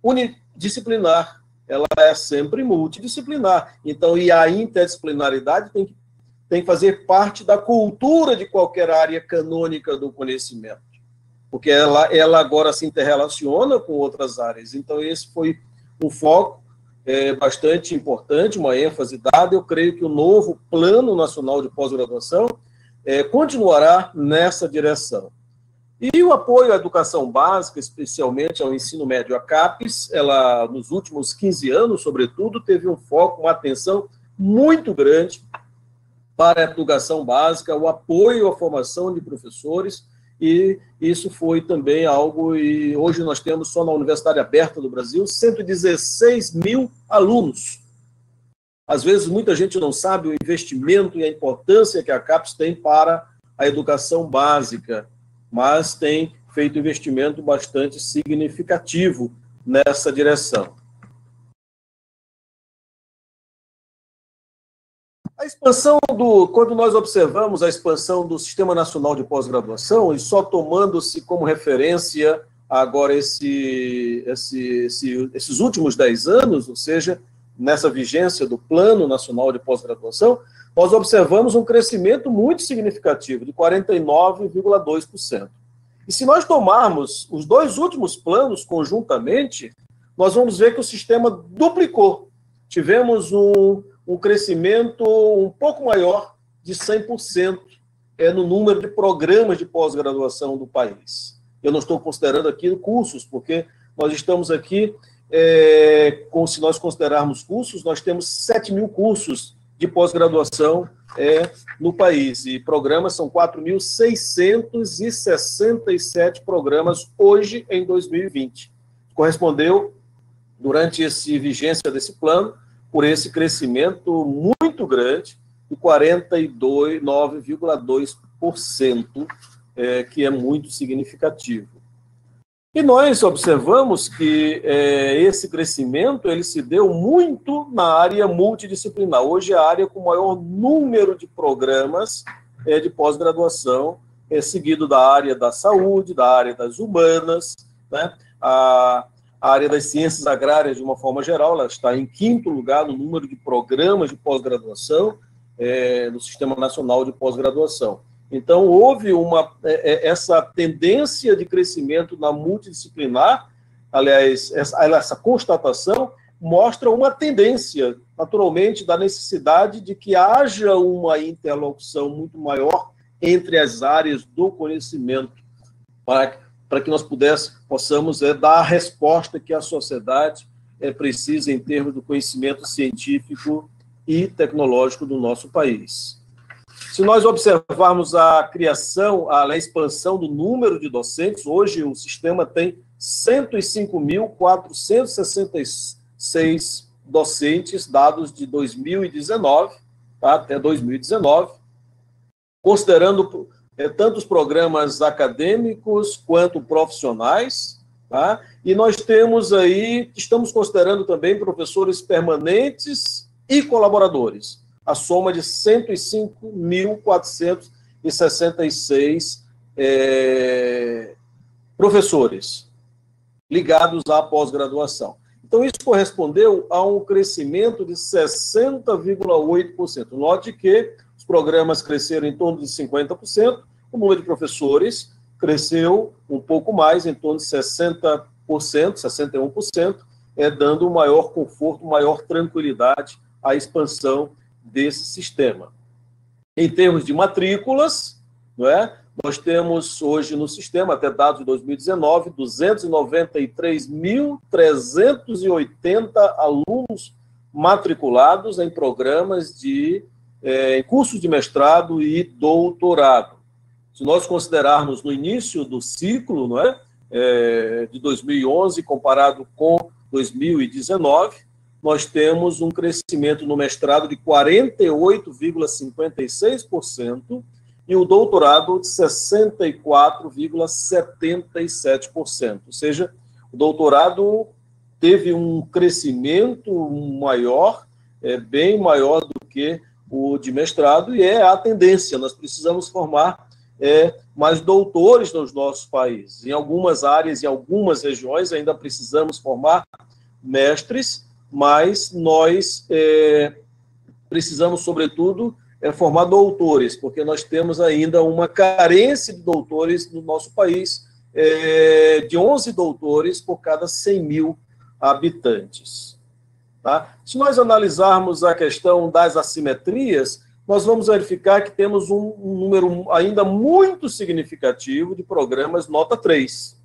unidisciplinar, ela é sempre multidisciplinar. Então, e a interdisciplinaridade tem que fazer parte da cultura de qualquer área canônica do conhecimento, porque ela agora se interrelaciona com outras áreas. Então, esse foi um foco bastante importante, uma ênfase dada. Eu creio que o novo Plano Nacional de Pós-Graduação continuará nessa direção. E o apoio à educação básica, especialmente ao ensino médio, a CAPES, ela, nos últimos 15 anos, sobretudo, teve um foco, uma atenção muito grande para a educação básica, o apoio à formação de professores, e isso foi também algo, e hoje nós temos só na Universidade Aberta do Brasil 116 mil alunos. Às vezes muita gente não sabe o investimento e a importância que a CAPES tem para a educação básica, mas tem feito investimento bastante significativo nessa direção. A expansão quando nós observamos a expansão do Sistema Nacional de Pós-Graduação, e só tomando-se como referência agora esses últimos 10 anos, ou seja, nessa vigência do Plano Nacional de Pós-Graduação, nós observamos um crescimento muito significativo, de 49,2%. E se nós tomarmos os dois últimos planos conjuntamente, nós vamos ver que o sistema duplicou. Tivemos um crescimento um pouco maior de 100% no número de programas de pós-graduação do país. Eu não estou considerando aqui cursos, porque nós estamos aqui, se nós considerarmos cursos, nós temos 7 mil cursos de pós-graduação no país, e programas são 4.667 programas hoje em 2020. Correspondeu, durante essa vigência desse plano, por esse crescimento muito grande, de 49,2%, que é muito significativo. E nós observamos que esse crescimento ele se deu muito na área multidisciplinar. Hoje é a área com maior número de programas de pós-graduação, seguido da área da saúde, da área das humanas, né? A área das ciências agrárias, de uma forma geral, ela está em 5º lugar no número de programas de pós-graduação no Sistema Nacional de Pós-Graduação. Então, houve essa tendência de crescimento na multidisciplinar. Aliás, essa constatação mostra uma tendência, naturalmente, da necessidade de que haja uma interlocução muito maior entre as áreas do conhecimento, para que nós possamos dar a resposta que a sociedade precisa em termos do conhecimento científico e tecnológico do nosso país. Se nós observarmos a criação, a expansão do número de docentes, hoje o sistema tem 105.466 docentes, dados de 2019, tá, até 2019, considerando tanto os programas acadêmicos quanto profissionais, tá? E nós temos aí, estamos considerando também professores permanentes e colaboradores, a soma de 105.466 professores ligados à pós-graduação. Então, isso correspondeu a um crescimento de 60,8%. Note que os programas cresceram em torno de 50%, o número de professores cresceu um pouco mais, em torno de 60%, 61%, dando maior conforto, maior tranquilidade à expansão desse sistema. Em termos de matrículas, não é? Nós temos hoje no sistema, até dados de 2019, 293.380 alunos matriculados em programas em cursos de mestrado e doutorado. Se nós considerarmos no início do ciclo, não é? De 2011, comparado com 2019, nós temos um crescimento no mestrado de 48,56% e o doutorado de 64,77%. Ou seja, o doutorado teve um crescimento maior, bem maior do que o de mestrado, e é a tendência. Nós precisamos formar mais doutores nos nossos países. Em algumas áreas, em algumas regiões, ainda precisamos formar mestres, mas nós precisamos, sobretudo, formar doutores, porque nós temos ainda uma carência de doutores no nosso país, de 11 doutores por cada 100 mil habitantes. Tá? Se nós analisarmos a questão das assimetrias, nós vamos verificar que temos um número ainda muito significativo de programas nota 3.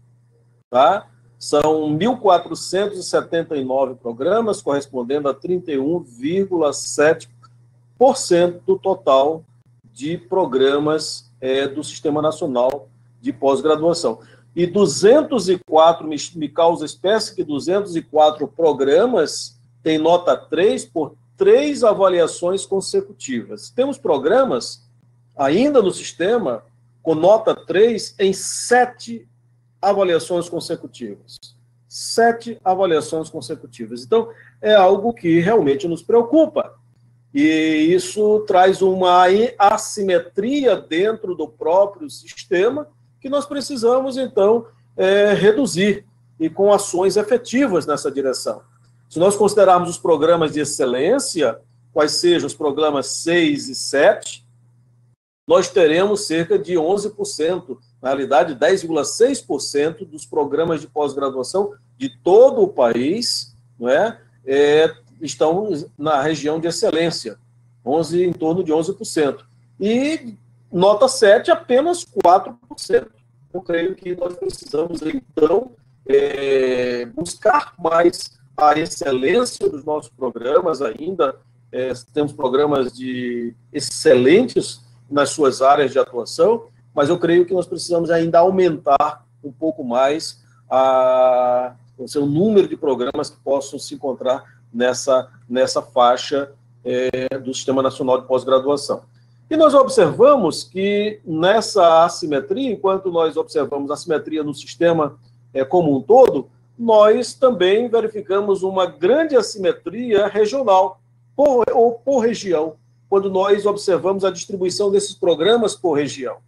Tá? São 1.479 programas, correspondendo a 31,7% do total de programas do Sistema Nacional de Pós-Graduação. E 204, me causa espécie que 204 programas têm nota 3 por 3 avaliações consecutivas. Temos programas, ainda no sistema, com nota 3 em 7 avaliações consecutivas. 7 avaliações consecutivas. Então, é algo que realmente nos preocupa. E isso traz uma assimetria dentro do próprio sistema que nós precisamos, então, reduzir e com ações efetivas nessa direção. Se nós considerarmos os programas de excelência, quais sejam os programas 6 e 7, nós teremos cerca de 11%, na realidade 10,6% dos programas de pós-graduação de todo o país, não é, estão na região de excelência, em torno de 11%. E nota 7, apenas 4%. Eu creio que nós precisamos, então, buscar mais a excelência dos nossos programas ainda. Temos programas excelentes nas suas áreas de atuação, mas eu creio que nós precisamos ainda aumentar um pouco mais o número de programas que possam se encontrar nessa faixa do Sistema Nacional de Pós-Graduação. E nós observamos que nessa assimetria, enquanto nós observamos a assimetria no sistema como um todo, nós também verificamos uma grande assimetria regional, por região, quando nós observamos a distribuição desses programas por região.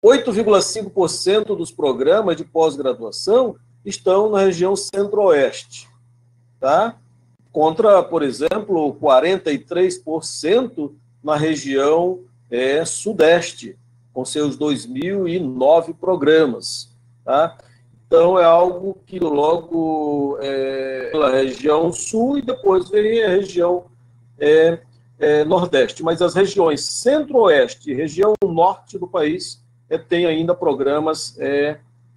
8,5% dos programas de pós-graduação estão na região centro-oeste, tá? Contra, por exemplo, 43% na região sudeste, com seus 2.009 programas, tá? Então, é algo que logo pela região sul e depois vem a região nordeste. Mas as regiões centro-oeste e região norte do país tem ainda programas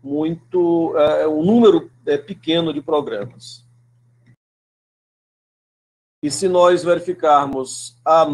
um número pequeno de programas. E se nós verificarmos a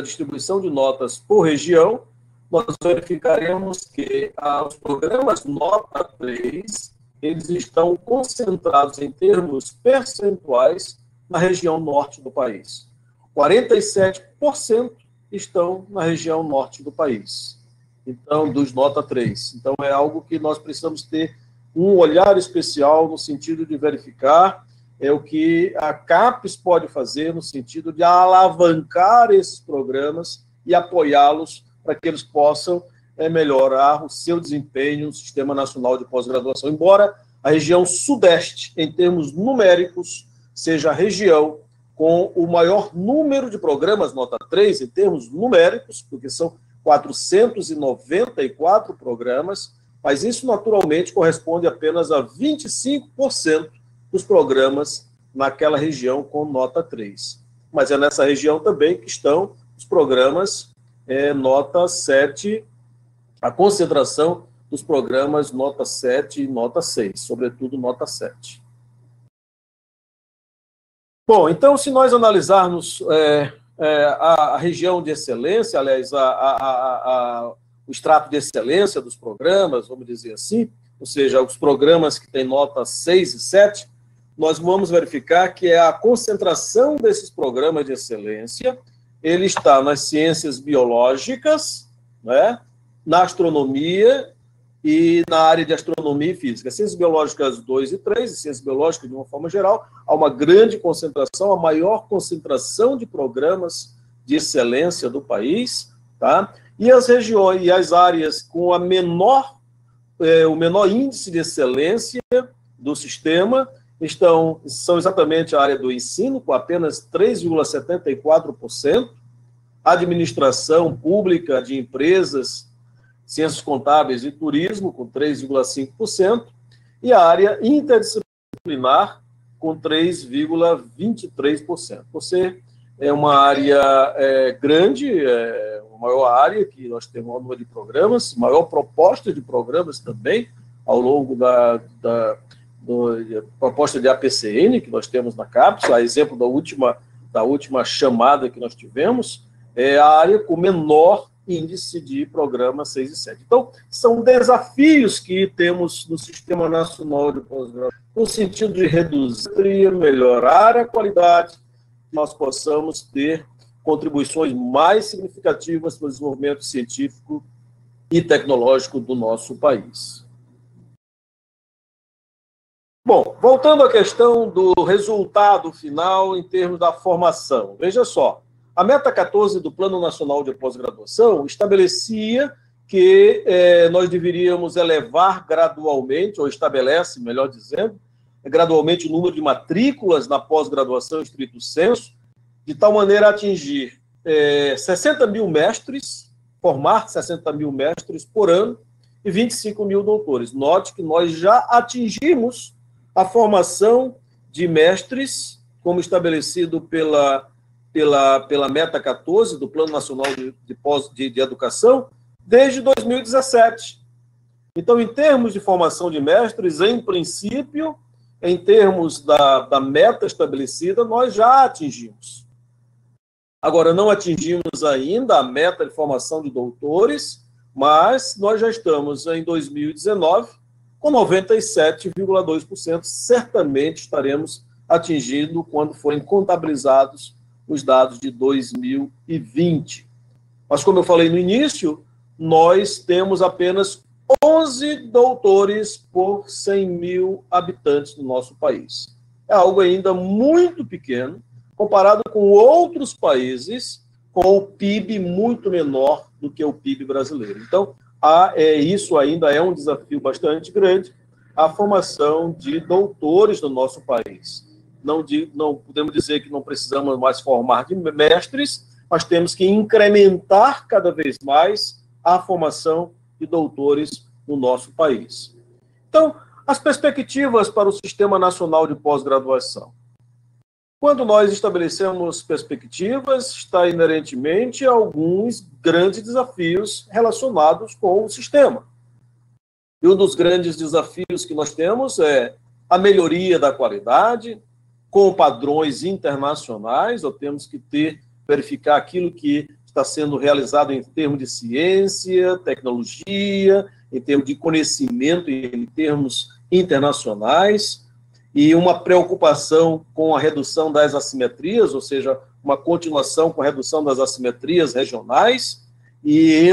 distribuição de notas por região, nós verificaremos que os programas nota 3, eles estão concentrados em termos percentuais na região norte do país. 47% estão na região norte do país, então, dos nota 3. Então, é algo que nós precisamos ter um olhar especial no sentido de verificar o que a CAPES pode fazer no sentido de alavancar esses programas e apoiá-los para que eles possam melhorar o seu desempenho no Sistema Nacional de Pós-Graduação. Embora a região sudeste, em termos numéricos, seja a região com o maior número de programas nota 3, em termos numéricos, porque são 494 programas, mas isso naturalmente corresponde apenas a 25% dos programas naquela região com nota 3. Mas é nessa região também que estão os programas nota 7, a concentração dos programas nota 7 e nota 6, sobretudo nota 7. Bom, então, se nós analisarmos a região de excelência, aliás, o extrato de excelência dos programas, vamos dizer assim, ou seja, os programas que têm nota 6 e 7, nós vamos verificar que a concentração desses programas de excelência, ele está nas ciências biológicas, né, na astronomia e na área de astronomia e física. Ciências biológicas 2 e 3, e ciências biológicas de uma forma geral, há uma grande concentração, a maior concentração de programas de excelência do país, tá? E as regiões e as áreas com o menor índice de excelência do sistema são exatamente a área do ensino, com apenas 3,74%, administração pública de empresas, ciências contábeis e turismo, com 3,5%, e a área interdisciplinar, com 3,23%. Por ser uma área grande, uma maior área, que nós temos um número de programas, maior proposta de programas também, ao longo da proposta de APCN, que nós temos na CAPES, a exemplo da última chamada que nós tivemos, é a área com menor índice de programas 6 e 7. Então, são desafios que temos no Sistema Nacional de Pós-Graduação, no sentido de reduzir, melhorar a qualidade, que nós possamos ter contribuições mais significativas para o desenvolvimento científico e tecnológico do nosso país. Bom, voltando à questão do resultado final em termos da formação. Veja só, a meta 14 do Plano Nacional de Pós-Graduação estabelecia que nós deveríamos elevar gradualmente, ou estabelece, melhor dizendo, gradualmente o número de matrículas na pós-graduação estrito sensu, de tal maneira a atingir 60 mil mestres, formar 60 mil mestres por ano e 25 mil doutores. Note que nós já atingimos a formação de mestres, como estabelecido pela Meta 14, do Plano Nacional de Educação, desde 2017. Então, em termos de formação de mestres, em princípio, em termos da meta estabelecida, nós já atingimos. Agora, não atingimos ainda a meta de formação de doutores, mas nós já estamos em 2019 com 97,2%. Certamente estaremos atingindo quando forem contabilizados os dados de 2020. Mas, como eu falei no início, nós temos apenas 11 doutores por 100 mil habitantes no nosso país. É algo ainda muito pequeno, comparado com outros países com o PIB muito menor do que o PIB brasileiro. Então, isso ainda é um desafio bastante grande, a formação de doutores no nosso país. Não podemos dizer que não precisamos mais formar de mestres, mas temos que incrementar cada vez mais a formação de doutores no nosso país. Então, as perspectivas para o Sistema Nacional de Pós-Graduação. Quando nós estabelecemos perspectivas, está inerentemente a alguns grandes desafios relacionados com o sistema. E um dos grandes desafios que nós temos é a melhoria da qualidade, com padrões internacionais. Nós temos que verificar aquilo que está sendo realizado em termos de ciência, tecnologia, em termos de conhecimento, em termos internacionais, e uma preocupação com a redução das assimetrias, ou seja, uma continuação com a redução das assimetrias regionais, e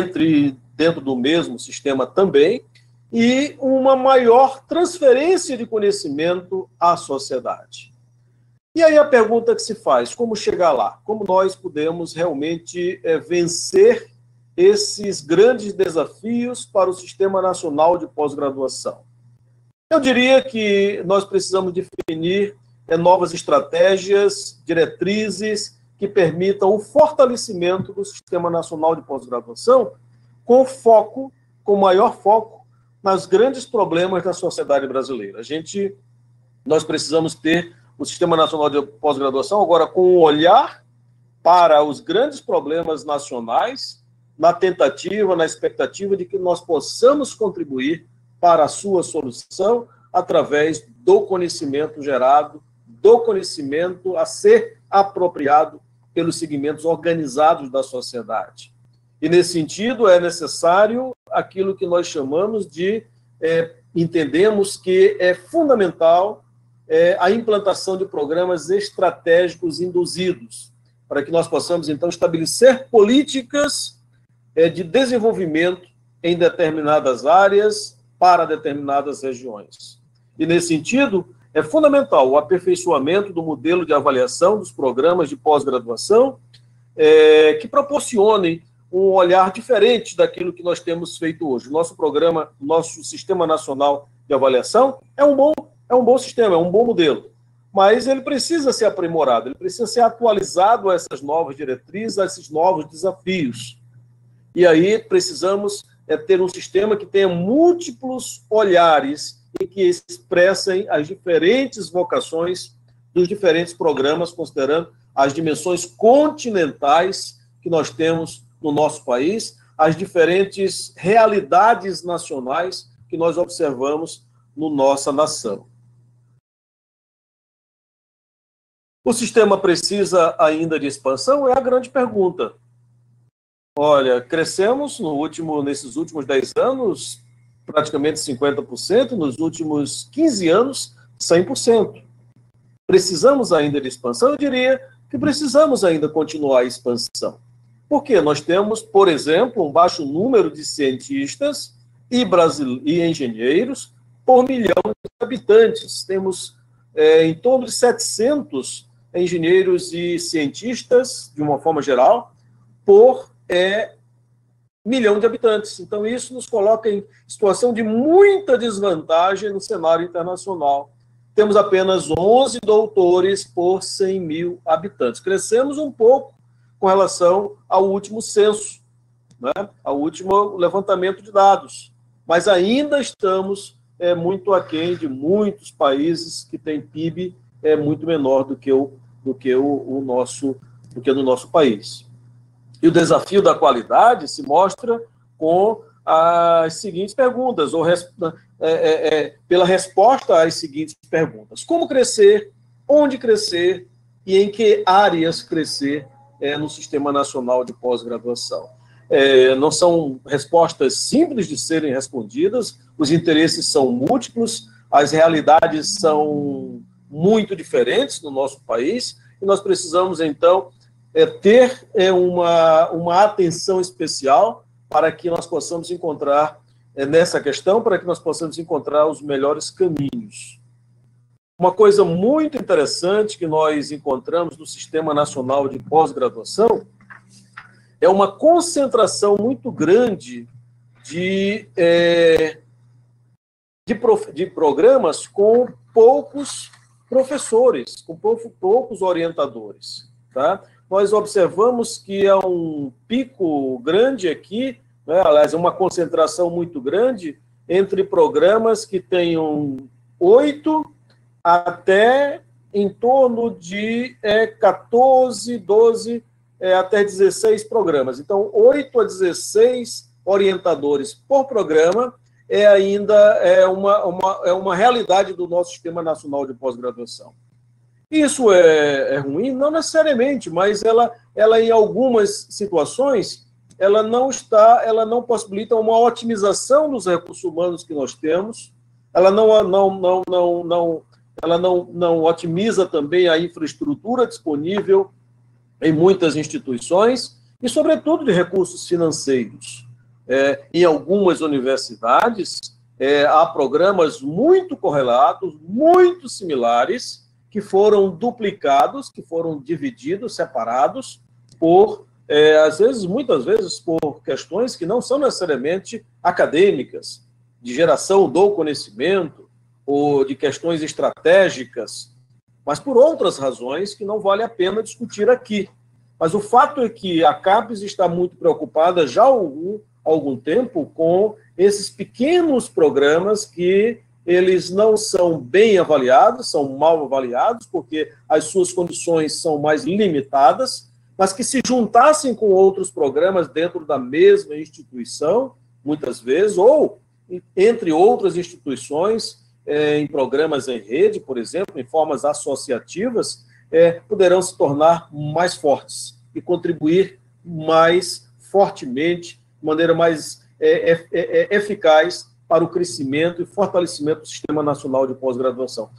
dentro do mesmo sistema também, e uma maior transferência de conhecimento à sociedade. E aí a pergunta que se faz, como chegar lá? Como nós podemos realmente vencer esses grandes desafios para o Sistema Nacional de Pós-Graduação? Eu diria que nós precisamos definir novas estratégias, diretrizes que permitam o fortalecimento do Sistema Nacional de Pós-Graduação com maior foco nos grandes problemas da sociedade brasileira. Nós precisamos ter o Sistema Nacional de Pós-Graduação agora com um olhar para os grandes problemas nacionais, na expectativa de que nós possamos contribuir para a sua solução através do conhecimento gerado, do conhecimento a ser apropriado pelos segmentos organizados da sociedade. E, nesse sentido, é necessário aquilo que nós chamamos entendemos que é fundamental a implantação de programas estratégicos induzidos, para que nós possamos, então, estabelecer políticas de desenvolvimento em determinadas áreas, para determinadas regiões. E, nesse sentido, é fundamental o aperfeiçoamento do modelo de avaliação dos programas de pós-graduação que proporcionem um olhar diferente daquilo que nós temos feito hoje. O nosso Sistema Nacional de Avaliação é um bom sistema, é um bom modelo, mas ele precisa ser aprimorado, ele precisa ser atualizado a essas novas diretrizes, a esses novos desafios. E aí precisamos ter um sistema que tenha múltiplos olhares e que expressem as diferentes vocações dos diferentes programas, considerando as dimensões continentais que nós temos no nosso país, as diferentes realidades nacionais que nós observamos na nossa nação. O sistema precisa ainda de expansão? É a grande pergunta. Olha, crescemos nesses últimos 10 anos praticamente 50%, nos últimos 15 anos, 100%. Precisamos ainda de expansão? Eu diria que precisamos ainda continuar a expansão. Porque nós temos, por exemplo, um baixo número de cientistas e engenheiros por milhão de habitantes. Temos em torno de 700 engenheiros e cientistas, de uma forma geral, por milhão de habitantes. Então, isso nos coloca em situação de muita desvantagem no cenário internacional. temos apenas 11 doutores por 100 mil habitantes. Crescemos um pouco com relação ao último censo, né, ao último levantamento de dados, mas ainda estamos muito aquém de muitos países que têm PIB muito menor do que no nosso país. E o desafio da qualidade se mostra com as seguintes perguntas, ou pela resposta às seguintes perguntas. Como crescer, onde crescer e em que áreas crescer no Sistema Nacional de Pós-Graduação? Não são respostas simples de serem respondidas, os interesses são múltiplos, as realidades são muito diferentes no nosso país, e nós precisamos, então, ter uma atenção especial para que nós possamos encontrar, nessa questão, para que nós possamos encontrar os melhores caminhos. Uma coisa muito interessante que nós encontramos no Sistema Nacional de Pós-Graduação é uma concentração muito grande de programas com poucos professores, com poucos orientadores, tá? Nós observamos que há um pico grande aqui, né, aliás, uma concentração muito grande entre programas que tenham 8 até em torno de 14, 12, até 16 programas. Então, 8 a 16 orientadores por programa ainda uma realidade do nosso Sistema Nacional de Pós-Graduação. Isso é ruim? Não necessariamente, mas ela em algumas situações, ela não possibilita uma otimização dos recursos humanos que nós temos, ela não otimiza também a infraestrutura disponível em muitas instituições e, sobretudo, de recursos financeiros. Em algumas universidades, há programas muito correlatos, muito similares, que foram duplicados, que foram divididos, separados, muitas vezes, por questões que não são necessariamente acadêmicas, de geração do conhecimento, ou de questões estratégicas, mas por outras razões que não vale a pena discutir aqui. Mas o fato é que a CAPES está muito preocupada já há algum tempo com esses pequenos programas que eles não são bem avaliados, são mal avaliados, porque as suas condições são mais limitadas, mas que se juntassem com outros programas dentro da mesma instituição, muitas vezes, ou entre outras instituições, em programas em rede, por exemplo, em formas associativas, poderão se tornar mais fortes e contribuir mais fortemente, de maneira mais eficaz para o crescimento e fortalecimento do Sistema Nacional de Pós-Graduação.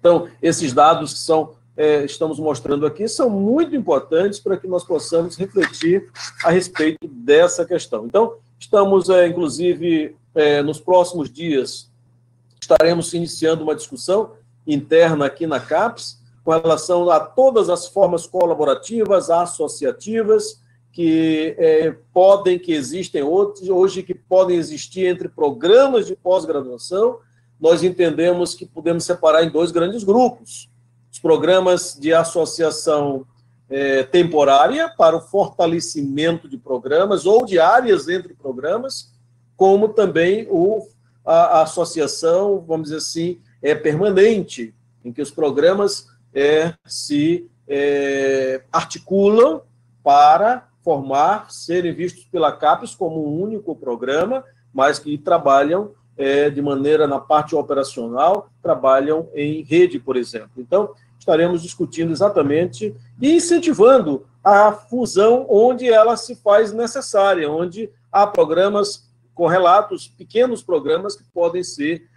Então, esses dados que estamos mostrando aqui são muito importantes para que nós possamos refletir a respeito dessa questão. Então, estamos, inclusive, nos próximos dias, estaremos iniciando uma discussão interna aqui na CAPES com relação a todas as formas colaborativas, associativas, que existem hoje, que podem existir entre programas de pós-graduação. Nós entendemos que podemos separar em 2 grandes grupos. Os programas de associação temporária para o fortalecimento de programas ou de áreas entre programas, como também a associação, vamos dizer assim, permanente, em que os programas se articulam para serem vistos pela CAPES como um único programa, mas que trabalham de maneira, na parte operacional, trabalham em rede, por exemplo. Então, estaremos discutindo exatamente e incentivando a fusão onde ela se faz necessária, onde há programas correlatos, pequenos programas que podem ser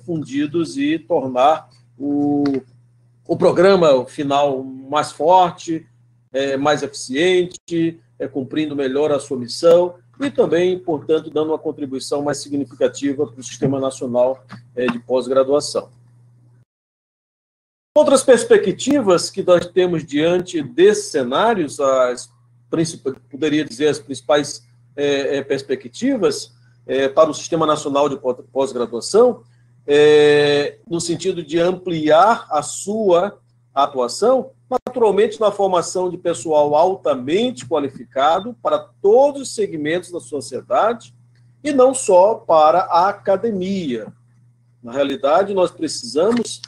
fundidos e tornar o programa final mais forte, mais eficiente, cumprindo melhor a sua missão e também, portanto, dando uma contribuição mais significativa para o Sistema Nacional de Pós-Graduação. Outras perspectivas que nós temos diante desses cenários, poderia dizer as principais perspectivas para o Sistema Nacional de Pós-Graduação, no sentido de ampliar a sua atuação, naturalmente na formação de pessoal altamente qualificado para todos os segmentos da sociedade e não só para a academia. Na realidade, nós precisamos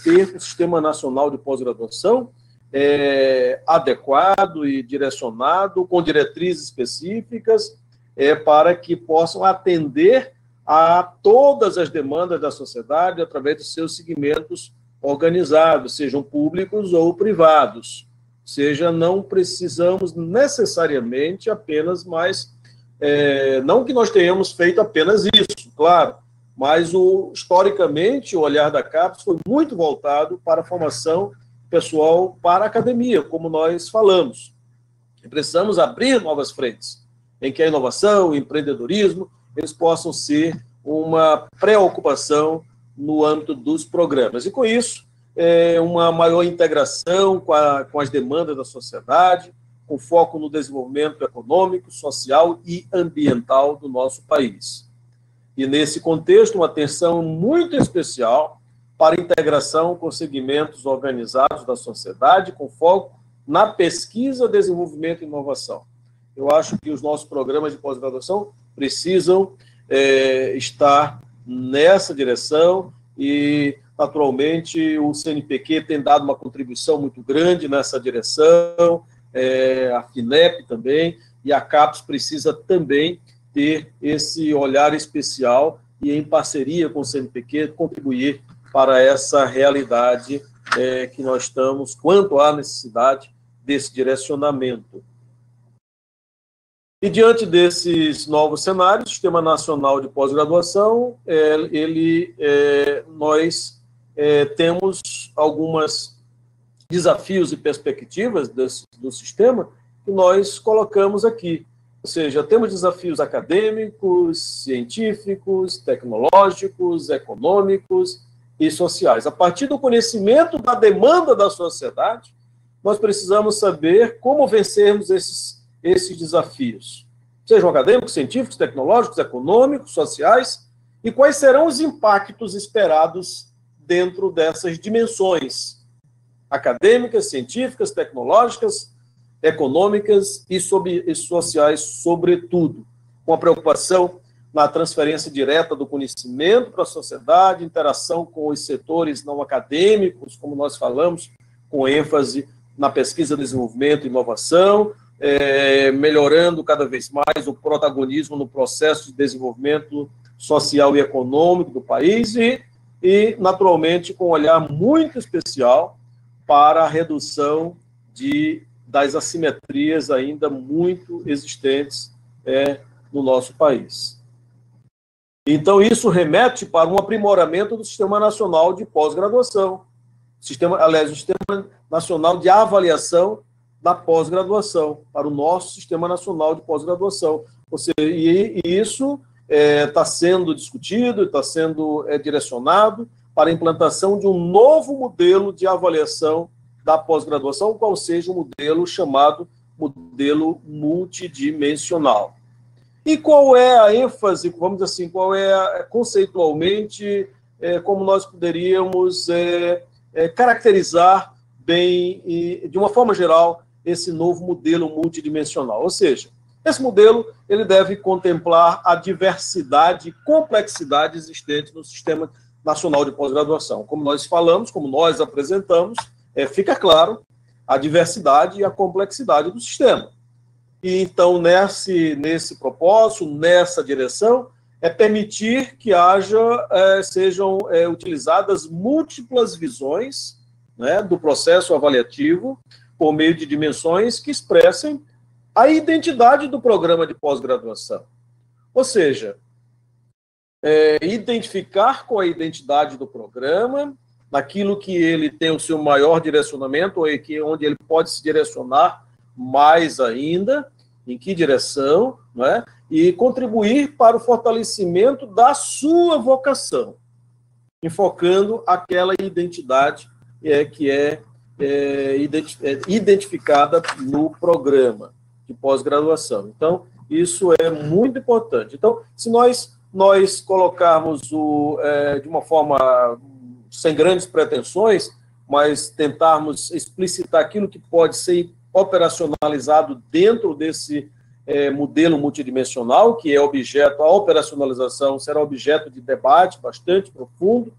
ter um sistema nacional de pós-graduação adequado e direcionado, com diretrizes específicas, para que possam atender a todas as demandas da sociedade através dos seus segmentos organizados, sejam públicos ou privados. Ou seja, não precisamos necessariamente apenas mais... não que nós tenhamos feito apenas isso, claro, mas historicamente o olhar da CAPES foi muito voltado para a formação pessoal para a academia, como nós falamos. E precisamos abrir novas frentes, em que a inovação, o empreendedorismo, eles possam ser uma preocupação no âmbito dos programas. E com isso, uma maior integração com as demandas da sociedade, com foco no desenvolvimento econômico, social e ambiental do nosso país. E, nesse contexto, uma atenção muito especial para a integração com segmentos organizados da sociedade, com foco na pesquisa, desenvolvimento e inovação. Eu acho que os nossos programas de pós-graduação precisam estar nessa direção e, naturalmente, o CNPq tem dado uma contribuição muito grande nessa direção, a FINEP também, e a CAPES precisa também ter esse olhar especial e, em parceria com o CNPq, contribuir para essa realidade que nós estamos, quanto à necessidade desse direcionamento. E, diante desses novos cenários, o Sistema Nacional de Pós-Graduação, nós temos alguns desafios e perspectivas do sistema que nós colocamos aqui. Ou seja, temos desafios acadêmicos, científicos, tecnológicos, econômicos e sociais. A partir do conhecimento da demanda da sociedade, nós precisamos saber como vencermos esses desafios, sejam acadêmicos, científicos, tecnológicos, econômicos, sociais, e quais serão os impactos esperados dentro dessas dimensões acadêmicas, científicas, tecnológicas, econômicas e sociais, sobretudo, com a preocupação na transferência direta do conhecimento para a sociedade, interação com os setores não acadêmicos, como nós falamos, com ênfase na pesquisa, desenvolvimento e inovação, melhorando cada vez mais o protagonismo no processo de desenvolvimento social e econômico do país e naturalmente, com um olhar muito especial para a redução das assimetrias ainda muito existentes no nosso país. Então, isso remete para um aprimoramento do Sistema Nacional de Pós-Graduação, o Sistema Nacional de Avaliação da Pós-Graduação, para o nosso Sistema Nacional de Pós-Graduação. E isso está sendo discutido, está sendo direcionado para a implantação de um novo modelo de avaliação da pós-graduação, qual seja o modelo chamado modelo multidimensional. E qual é a ênfase, vamos dizer assim, qual é conceitualmente, como nós poderíamos caracterizar bem, e, de uma forma geral, esse novo modelo multidimensional? Ou seja, esse modelo ele deve contemplar a diversidade e complexidade existente no Sistema Nacional de Pós-Graduação. Como nós falamos, como nós apresentamos, fica claro a diversidade e a complexidade do sistema. E, então, nesse propósito, nessa direção, permitir que sejam utilizadas múltiplas visões, né, do processo avaliativo por meio de dimensões que expressem a identidade do programa de pós-graduação. Ou seja, identificar com a identidade do programa, naquilo que ele tem o seu maior direcionamento, ou onde ele pode se direcionar mais ainda, em que direção, né? E contribuir para o fortalecimento da sua vocação, enfocando aquela identidade que é identificada no programa de pós-graduação. Então, isso é muito importante. Então, se nós nós colocarmos de uma forma sem grandes pretensões, mas tentarmos explicitar aquilo que pode ser operacionalizado dentro desse modelo multidimensional, que é objeto, a operacionalização será objeto de debate bastante profundo,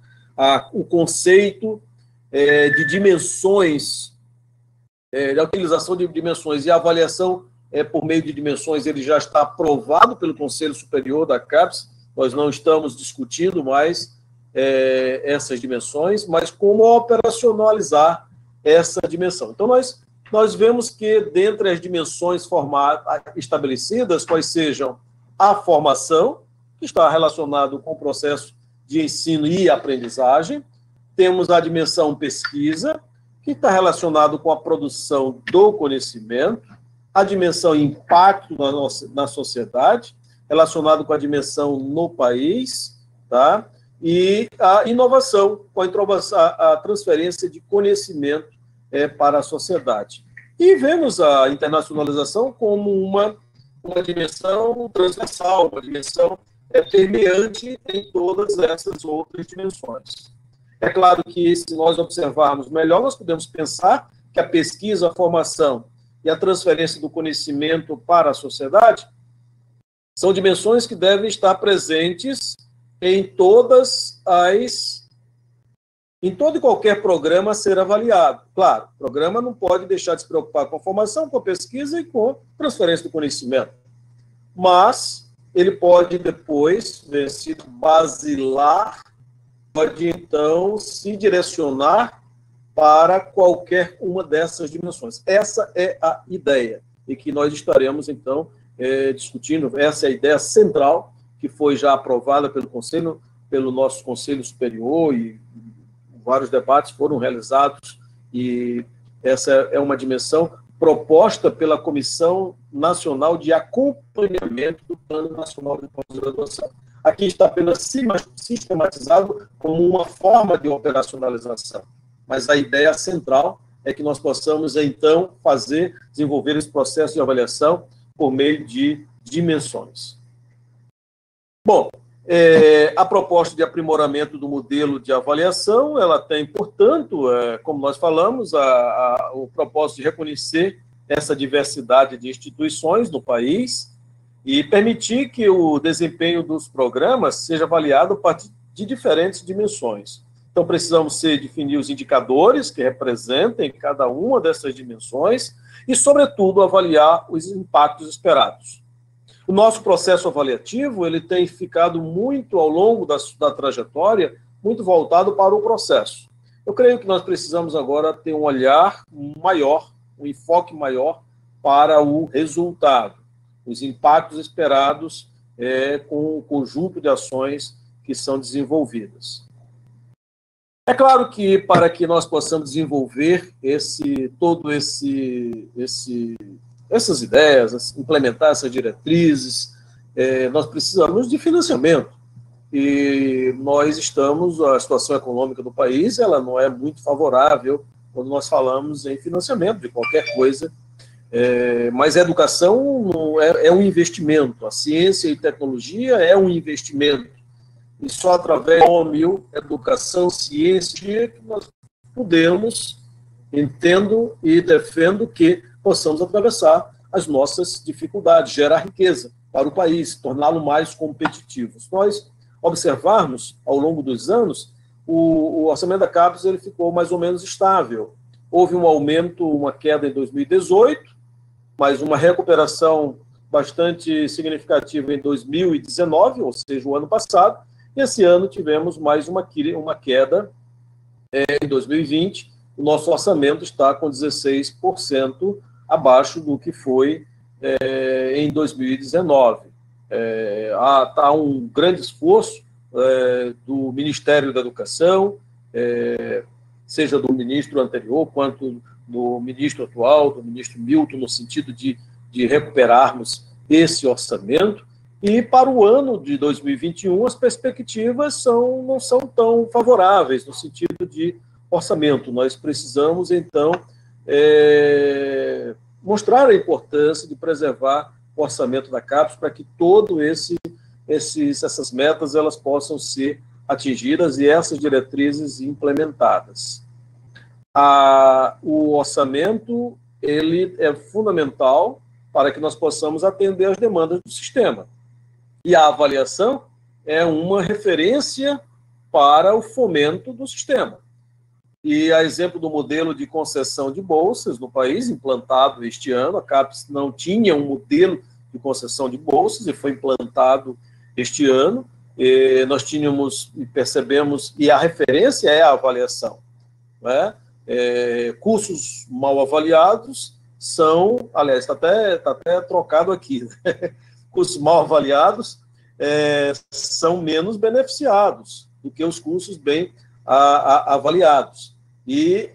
o conceito de dimensões, da utilização de dimensões e a avaliação por meio de dimensões, ele já está aprovado pelo Conselho Superior da CAPES, nós não estamos discutindo mais essas dimensões, mas como operacionalizar essa dimensão. Então, nós vemos que, dentre as dimensões estabelecidas, quais sejam a formação, que está relacionado com o processo de ensino e aprendizagem, temos a dimensão pesquisa, que está relacionado com a produção do conhecimento, a dimensão impacto na sociedade, relacionado com a dimensão no país, tá? E a inovação, com a transferência de conhecimento para a sociedade. E vemos a internacionalização como uma dimensão transversal, uma dimensão permeante em todas essas outras dimensões. É claro que, se nós observarmos melhor, nós podemos pensar que a pesquisa, a formação e a transferência do conhecimento para a sociedade são dimensões que devem estar presentes em todo e qualquer programa a ser avaliado. Claro, o programa não pode deixar de se preocupar com a formação, com a pesquisa e com a transferência do conhecimento. Mas ele pode depois ser basilar, pode então se direcionar para qualquer uma dessas dimensões. Essa é a ideia, e que nós estaremos então discutindo. Essa é a ideia central, que foi já aprovada pelo nosso Conselho Superior, e vários debates foram realizados, e essa é uma dimensão proposta pela Comissão Nacional de Acompanhamento do Plano Nacional de Pós-Graduação. Aqui está apenas sistematizado como uma forma de operacionalização, mas a ideia central é que nós possamos, então, desenvolver esse processo de avaliação por meio de dimensões. Bom, a proposta de aprimoramento do modelo de avaliação, ela tem, portanto, como nós falamos, o propósito de reconhecer essa diversidade de instituições no país e permitir que o desempenho dos programas seja avaliado a partir de diferentes dimensões. Então, precisamos definir os indicadores que representem cada uma dessas dimensões e, sobretudo, avaliar os impactos esperados. O nosso processo avaliativo, ele tem ficado muito, ao longo da trajetória, muito voltado para o processo. Eu creio que nós precisamos agora ter um olhar maior, um enfoque maior para o resultado, os impactos esperados com o conjunto de ações que são desenvolvidas. É claro que, para que nós possamos desenvolver essas ideias, implementar essas diretrizes, nós precisamos de financiamento. E a situação econômica do país, ela não é muito favorável quando nós falamos em financiamento de qualquer coisa, mas a educação é um investimento, a ciência e tecnologia é um investimento, e só através de educação, ciência, que nós podemos, entendo e defendo que possamos atravessar as nossas dificuldades, gerar riqueza para o país, torná-lo mais competitivo. Se nós observarmos, ao longo dos anos, o orçamento da CAPES ele ficou mais ou menos estável. Houve um aumento, uma queda em 2018, mas uma recuperação bastante significativa em 2019, ou seja, o ano passado, e esse ano tivemos mais uma queda em 2020. O nosso orçamento está com 16% abaixo do que foi em 2019. Há um grande esforço do Ministério da Educação, seja do ministro anterior, quanto do ministro atual, do ministro Milton, no sentido de recuperarmos esse orçamento. E para o ano de 2021, as perspectivas não são tão favoráveis no sentido de orçamento. Nós precisamos, então, mostrar a importância de preservar o orçamento da CAPES para que todo esse essas metas elas possam ser atingidas e essas diretrizes implementadas. O orçamento ele é fundamental para que nós possamos atender às demandas do sistema. E a avaliação é uma referência para o fomento do sistema. E a exemplo do modelo de concessão de bolsas no país, implantado este ano, a CAPES não tinha um modelo de concessão de bolsas e foi implantado este ano. E nós tínhamos e percebemos, e a referência é a avaliação, né? Cursos mal avaliados são, aliás, está até trocado aqui, né? Cursos mal avaliados são menos beneficiados do que os cursos bem avaliados. E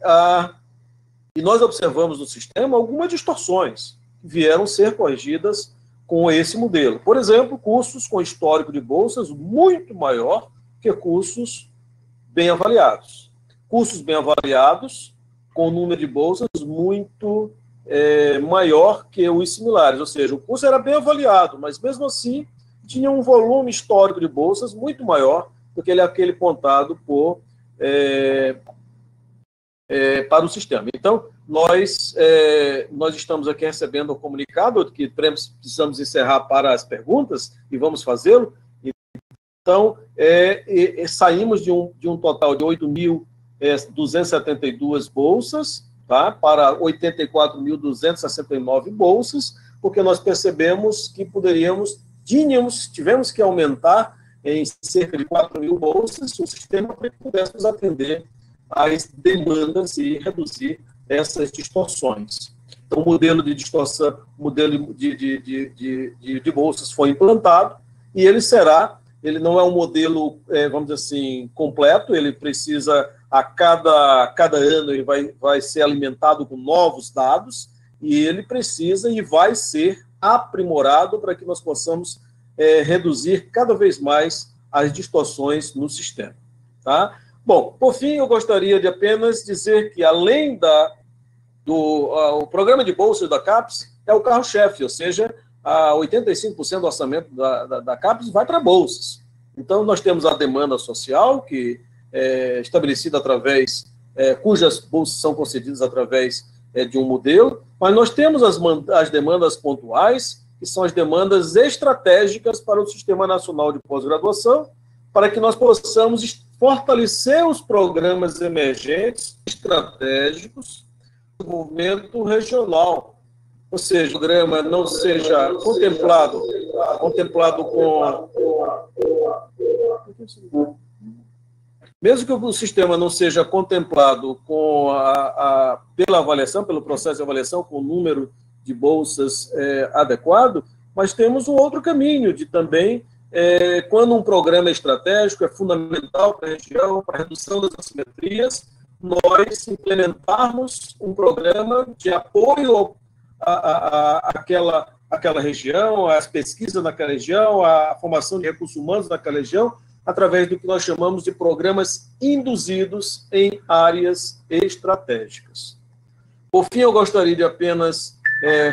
nós observamos no sistema algumas distorções que vieram ser corrigidas com esse modelo. Por exemplo, cursos com histórico de bolsas muito maior que cursos bem avaliados. Cursos bem avaliados com número de bolsas muito maior que os similares, ou seja, o curso era bem avaliado, mas mesmo assim tinha um volume histórico de bolsas muito maior do que aquele pontado para o sistema. Então, nós estamos aqui recebendo o comunicado que precisamos encerrar para as perguntas e vamos fazê-lo. Então, saímos de um total de 8.272 bolsas, tá, para 84.269 bolsas, porque nós percebemos que tivemos que aumentar em cerca de 4.000 bolsas o sistema para que pudéssemos atender às demandas e reduzir essas distorções. Então, o modelo de distorção, o modelo de bolsas foi implantado e ele não é um modelo, vamos dizer assim, completo, ele precisa, a cada ano, ele vai ser alimentado com novos dados e ele precisa e vai ser aprimorado para que nós possamos reduzir cada vez mais as distorções no sistema. Tá? Bom, por fim, eu gostaria de apenas dizer que, além o programa de bolsas da CAPES é o carro-chefe, ou seja, 85% do orçamento da CAPES vai para bolsas. Então, nós temos a demanda social, que é estabelecida cujas bolsas são concedidas através de um modelo, mas nós temos as demandas pontuais, que são as demandas estratégicas para o Sistema Nacional de Pós-Graduação, para que nós possamos fortalecer os programas emergentes estratégicos do desenvolvimento regional. Ou seja, o programa não seja contemplado com... Mesmo que o sistema não seja contemplado pela avaliação, pelo processo de avaliação, com o número de bolsas adequado, mas temos um outro caminho de também, quando um programa estratégico é fundamental para a região, para a redução das assimetrias, nós implementarmos um programa de apoio àquela região, às pesquisas naquela região, à formação de recursos humanos naquela região, através do que nós chamamos de programas induzidos em áreas estratégicas. Por fim, eu gostaria de apenas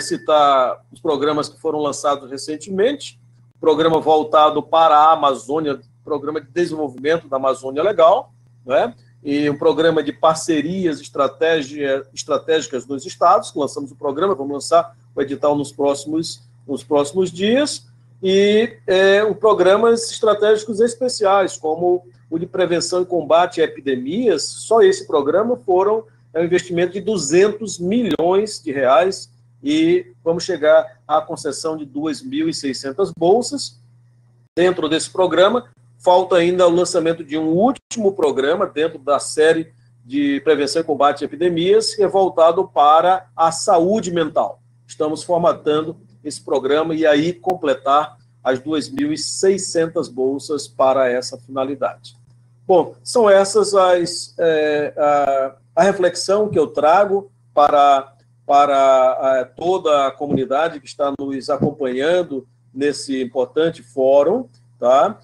citar os programas que foram lançados recentemente, programa voltado para a Amazônia, programa de desenvolvimento da Amazônia Legal, né? E um programa de parcerias estratégicas dos estados, que lançamos o programa, vamos lançar o edital nos próximos dias, e programas estratégicos especiais, como o de prevenção e combate a epidemias. Só esse programa é um investimento de 200 milhões de reais, e vamos chegar à concessão de 2.600 bolsas. Dentro desse programa, falta ainda o lançamento de um último programa dentro da série de prevenção e combate a epidemias, que é voltado para a saúde mental. Estamos formatando esse programa e aí completar as 2.600 bolsas para essa finalidade. Bom, são essas a reflexão que eu trago para toda a comunidade que está nos acompanhando nesse importante fórum, tá?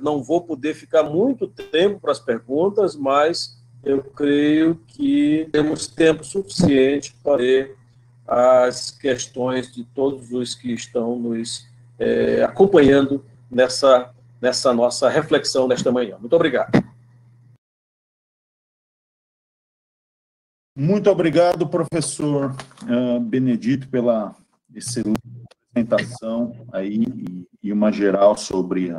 Não vou poder ficar muito tempo para as perguntas, mas eu creio que temos tempo suficiente para ver as questões de todos os que estão nos acompanhando nessa nossa reflexão nesta manhã. Muito obrigado. Muito obrigado, professor Benedito, pela excelente apresentação aí e uma geral sobre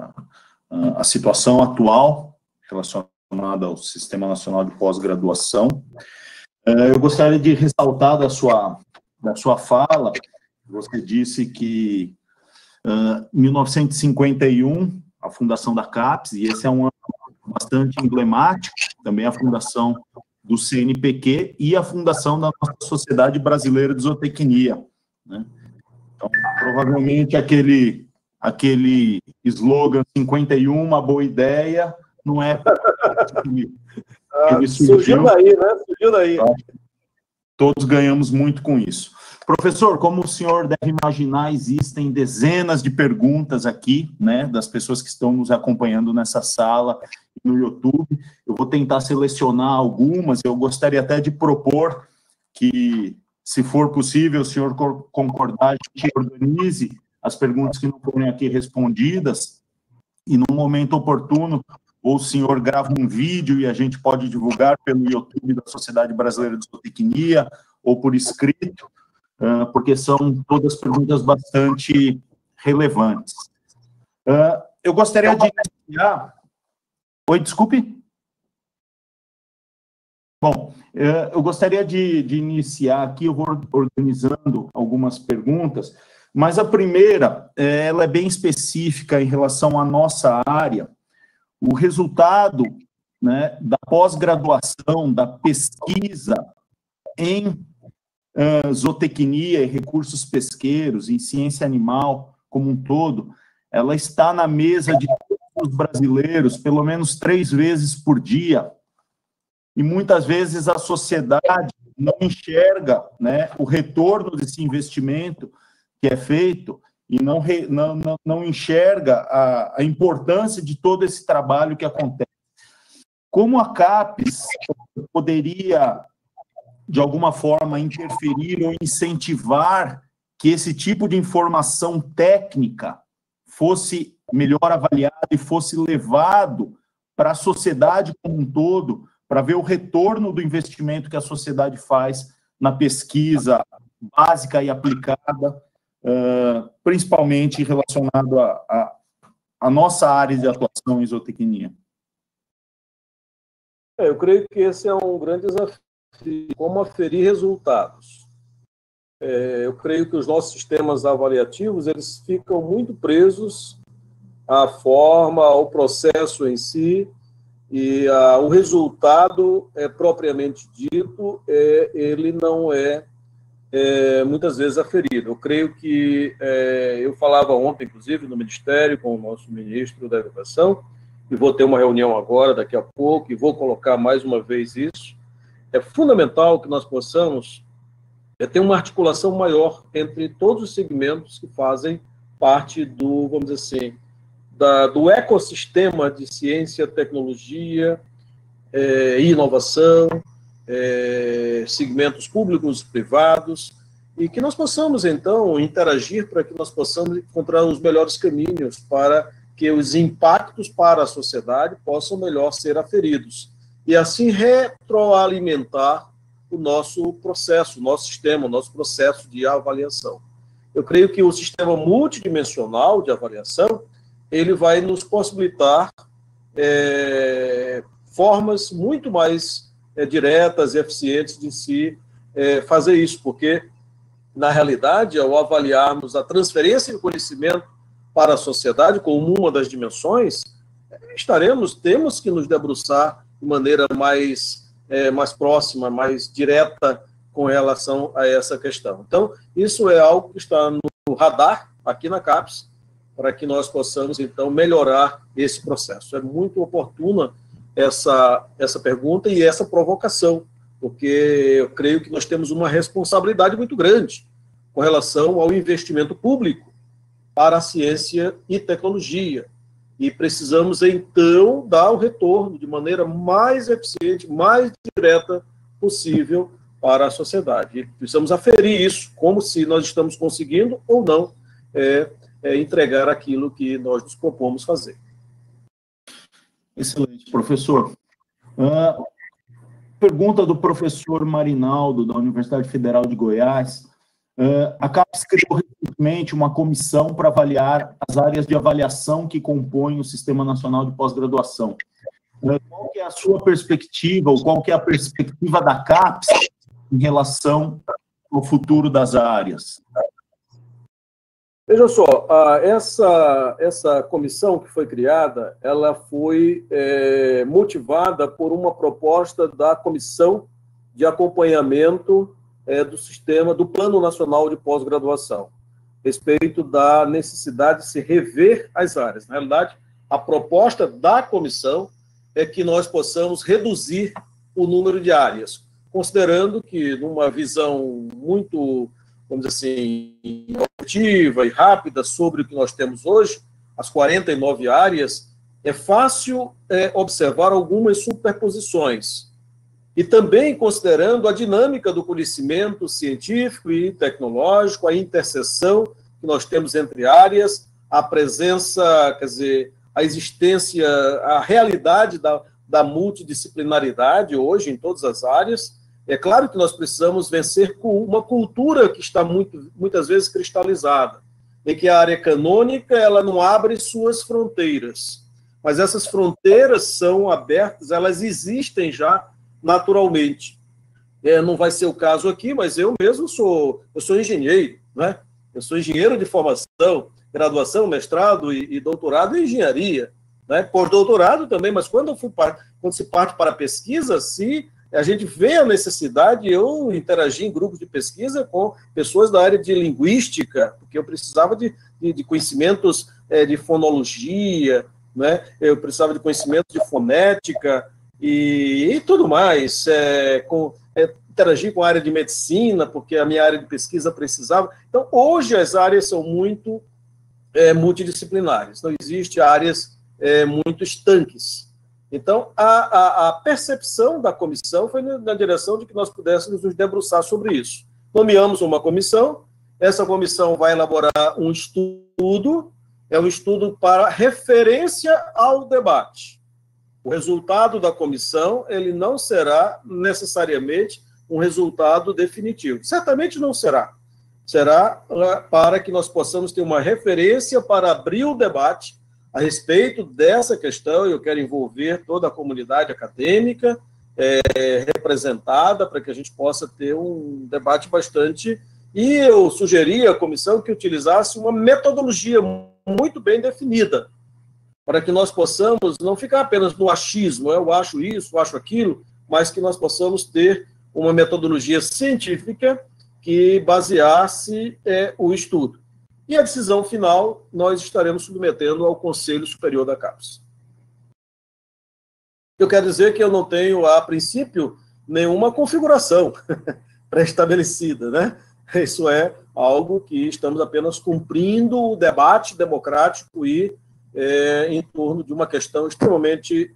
a situação atual relacionada ao Sistema Nacional de Pós-Graduação. Eu gostaria de ressaltar da sua fala, você disse que em 1951, a fundação da CAPES, e esse é um ano bastante emblemático, também a fundação do CNPq e a fundação da nossa Sociedade Brasileira de Zootecnia, né? Então, provavelmente aquele slogan 51, uma boa ideia, não é... Surgiu daí, né? Surgiu daí. Todos ganhamos muito com isso. Professor, como o senhor deve imaginar, existem dezenas de perguntas aqui, né, das pessoas que estão nos acompanhando nessa sala no YouTube. Eu vou tentar selecionar algumas. Eu gostaria até de propor que, se for possível, o senhor concordar, a gente organize as perguntas que não forem aqui respondidas e, no momento oportuno, ou o senhor grava um vídeo e a gente pode divulgar pelo YouTube da Sociedade Brasileira de Zootecnia ou por escrito, porque são todas perguntas bastante relevantes. Eu gostaria de iniciar... Oi, desculpe? Bom, eu gostaria de iniciar aqui, eu vou organizando algumas perguntas, mas a primeira, ela é bem específica em relação à nossa área. O resultado, né, da pós-graduação, da pesquisa em zootecnia e recursos pesqueiros, em ciência animal como um todo, ela está na mesa de todos os brasileiros pelo menos 3 vezes por dia, e muitas vezes a sociedade não enxerga, né, o retorno desse investimento que é feito e não enxerga a importância de todo esse trabalho que acontece. Como a CAPES poderia, de alguma forma, interferir ou incentivar que esse tipo de informação técnica fosse melhor avaliado e fosse levado para a sociedade como um todo, para ver o retorno do investimento que a sociedade faz na pesquisa básica e aplicada, principalmente relacionado à nossa área de atuação em zootecnia? Eu creio que esse é um grande desafio, como aferir resultados. Eu creio que os nossos sistemas avaliativos, eles ficam muito presos à forma, ao processo em si, e o resultado, propriamente dito, ele não é muitas vezes aferido. Eu creio que, eu falava ontem, inclusive, no Ministério, com o nosso ministro da Educação, e vou ter uma reunião agora, daqui a pouco, e vou colocar mais uma vez isso. É fundamental que nós possamos ter uma articulação maior entre todos os segmentos que fazem parte do, vamos dizer assim, do ecossistema de ciência, tecnologia e inovação, segmentos públicos, privados, e que nós possamos, então, interagir para que nós possamos encontrar os melhores caminhos para que os impactos para a sociedade possam melhor ser aferidos. E assim retroalimentar o nosso processo, o nosso sistema, o nosso processo de avaliação. Eu creio que o sistema multidimensional de avaliação, ele vai nos possibilitar formas muito mais diretas e eficientes de se fazer isso, porque, na realidade, ao avaliarmos a transferência de conhecimento para a sociedade como uma das dimensões, temos que nos debruçar de maneira mais próxima, mais direta com relação a essa questão. Então, isso é algo que está no radar aqui na CAPES, para que nós possamos, então, melhorar esse processo. É muito oportuna essa pergunta e essa provocação, porque eu creio que nós temos uma responsabilidade muito grande com relação ao investimento público para a ciência e tecnologia. E precisamos, então, dar o retorno de maneira mais eficiente, mais direta possível para a sociedade. E precisamos aferir isso, como se nós estamos conseguindo ou não entregar aquilo que nós nos propomos fazer. Excelente, professor. Pergunta do professor Marinaldo, da Universidade Federal de Goiás. A CAPES criou recentemente uma comissão para avaliar as áreas de avaliação que compõem o Sistema Nacional de Pós-Graduação. Qual que é a sua perspectiva, ou qual que é a perspectiva da CAPES em relação ao futuro das áreas? Veja só, essa comissão que foi criada, ela foi motivada por uma proposta da Comissão de Acompanhamento do Sistema, do Plano Nacional de Pós-Graduação, a respeito da necessidade de se rever as áreas. Na realidade, a proposta da comissão é que nós possamos reduzir o número de áreas, considerando que, numa visão muito, vamos dizer assim, objetiva e rápida sobre o que nós temos hoje, as 49 áreas, é fácil observar algumas superposições. E também considerando a dinâmica do conhecimento científico e tecnológico, a interseção que nós temos entre áreas, a presença, quer dizer, a existência, a realidade da multidisciplinaridade hoje em todas as áreas. É claro que nós precisamos vencer com uma cultura que está muitas vezes cristalizada, em que a área canônica ela não abre suas fronteiras, mas essas fronteiras são abertas, elas existem já naturalmente. Não vai ser o caso aqui, mas eu mesmo sou engenheiro, né? Eu sou engenheiro de formação, graduação, mestrado e doutorado em engenharia, né? Pós-doutorado também, mas quando se parte para a pesquisa, se a gente vê a necessidade, eu interagi em grupos de pesquisa com pessoas da área de linguística, porque eu precisava de conhecimentos de fonologia, né? Eu precisava de conhecimentos de fonética e tudo mais, interagir com a área de medicina, porque a minha área de pesquisa precisava. Então, hoje as áreas são muito multidisciplinares, não existe áreas muito estanques. Então, a percepção da comissão foi na direção de que nós pudéssemos nos debruçar sobre isso. Nomeamos uma comissão, essa comissão vai elaborar um estudo, um estudo para referência ao debate. O resultado da comissão, ele não será necessariamente um resultado definitivo. Certamente não será. Será para que nós possamos ter uma referência para abrir o debate a respeito dessa questão. Eu quero envolver toda a comunidade acadêmica representada para que a gente possa ter um debate bastante... E eu sugeri à comissão que utilizasse uma metodologia muito bem definida, para que nós possamos não ficar apenas no achismo, eu acho isso, eu acho aquilo, mas que nós possamos ter uma metodologia científica que baseasse o estudo. E a decisão final nós estaremos submetendo ao Conselho Superior da CAPES. Eu quero dizer que eu não tenho, a princípio, nenhuma configuração pré-estabelecida, né? Isso é algo que estamos apenas cumprindo o debate democrático e em torno de uma questão extremamente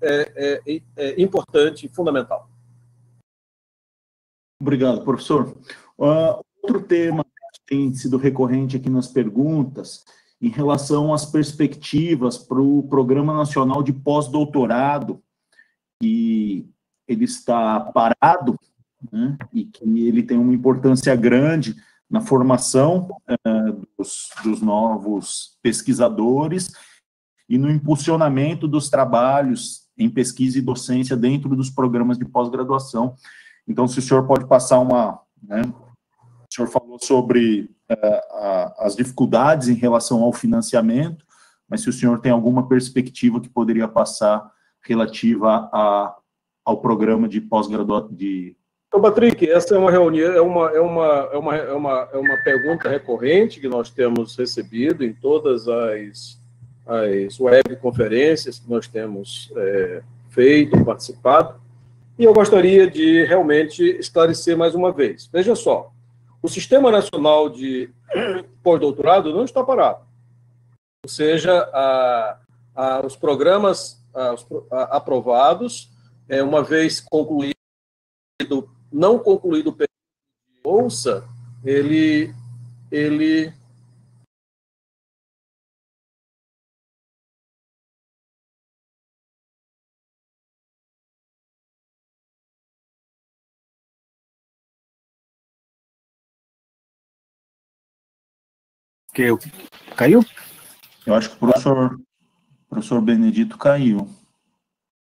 importante e fundamental. Obrigado, professor. Outro tema que tem sido recorrente aqui nas perguntas, em relação às perspectivas para o Programa Nacional de Pós-Doutorado, que ele está parado, né, e que ele tem uma importância grande na formação dos novos pesquisadores e no impulsionamento dos trabalhos em pesquisa e docência dentro dos programas de pós-graduação. Então, se o senhor pode passar o senhor falou sobre as dificuldades em relação ao financiamento, mas se o senhor tem alguma perspectiva que poderia passar relativa ao programa de pós-graduação. Então, Patrick, essa é uma reunião, é uma pergunta recorrente que nós temos recebido em todas as webconferências que nós temos feito, participado, e eu gostaria de realmente esclarecer mais uma vez. Veja só, o Sistema Nacional de Pós-Doutorado não está parado. Ou seja, os programas aprovados, uma vez concluído, não concluído o período de bolsa, ele Que caiu? Eu acho que o professor Benedito caiu.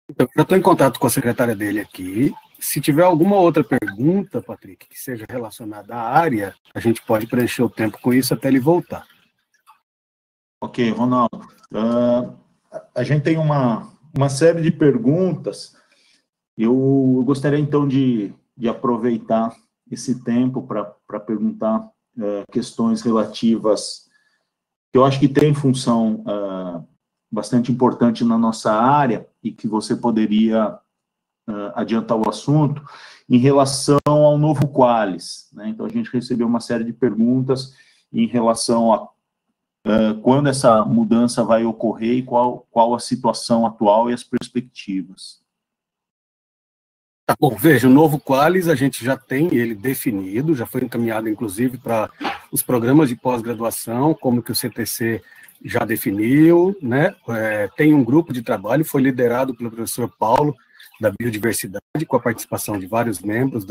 Então, eu estou em contato com a secretária dele aqui. Se tiver alguma outra pergunta, Patrick, que seja relacionada à área, a gente pode preencher o tempo com isso até ele voltar. Ok, Ronaldo. A gente tem uma série de perguntas. Eu gostaria, então, de aproveitar esse tempo para perguntar questões relativas, que eu acho que tem função bastante importante na nossa área e que você poderia adiantar o assunto em relação ao novo Qualis, né? Então, a gente recebeu uma série de perguntas em relação a quando essa mudança vai ocorrer e qual a situação atual e as perspectivas. Tá bom, veja, o novo Qualis a gente já tem ele definido, já foi encaminhado, inclusive, para os programas de pós-graduação, como que o CTC já definiu, né? Tem um grupo de trabalho, foi liderado pelo professor Paulo, da Biodiversidade, com a participação de vários membros,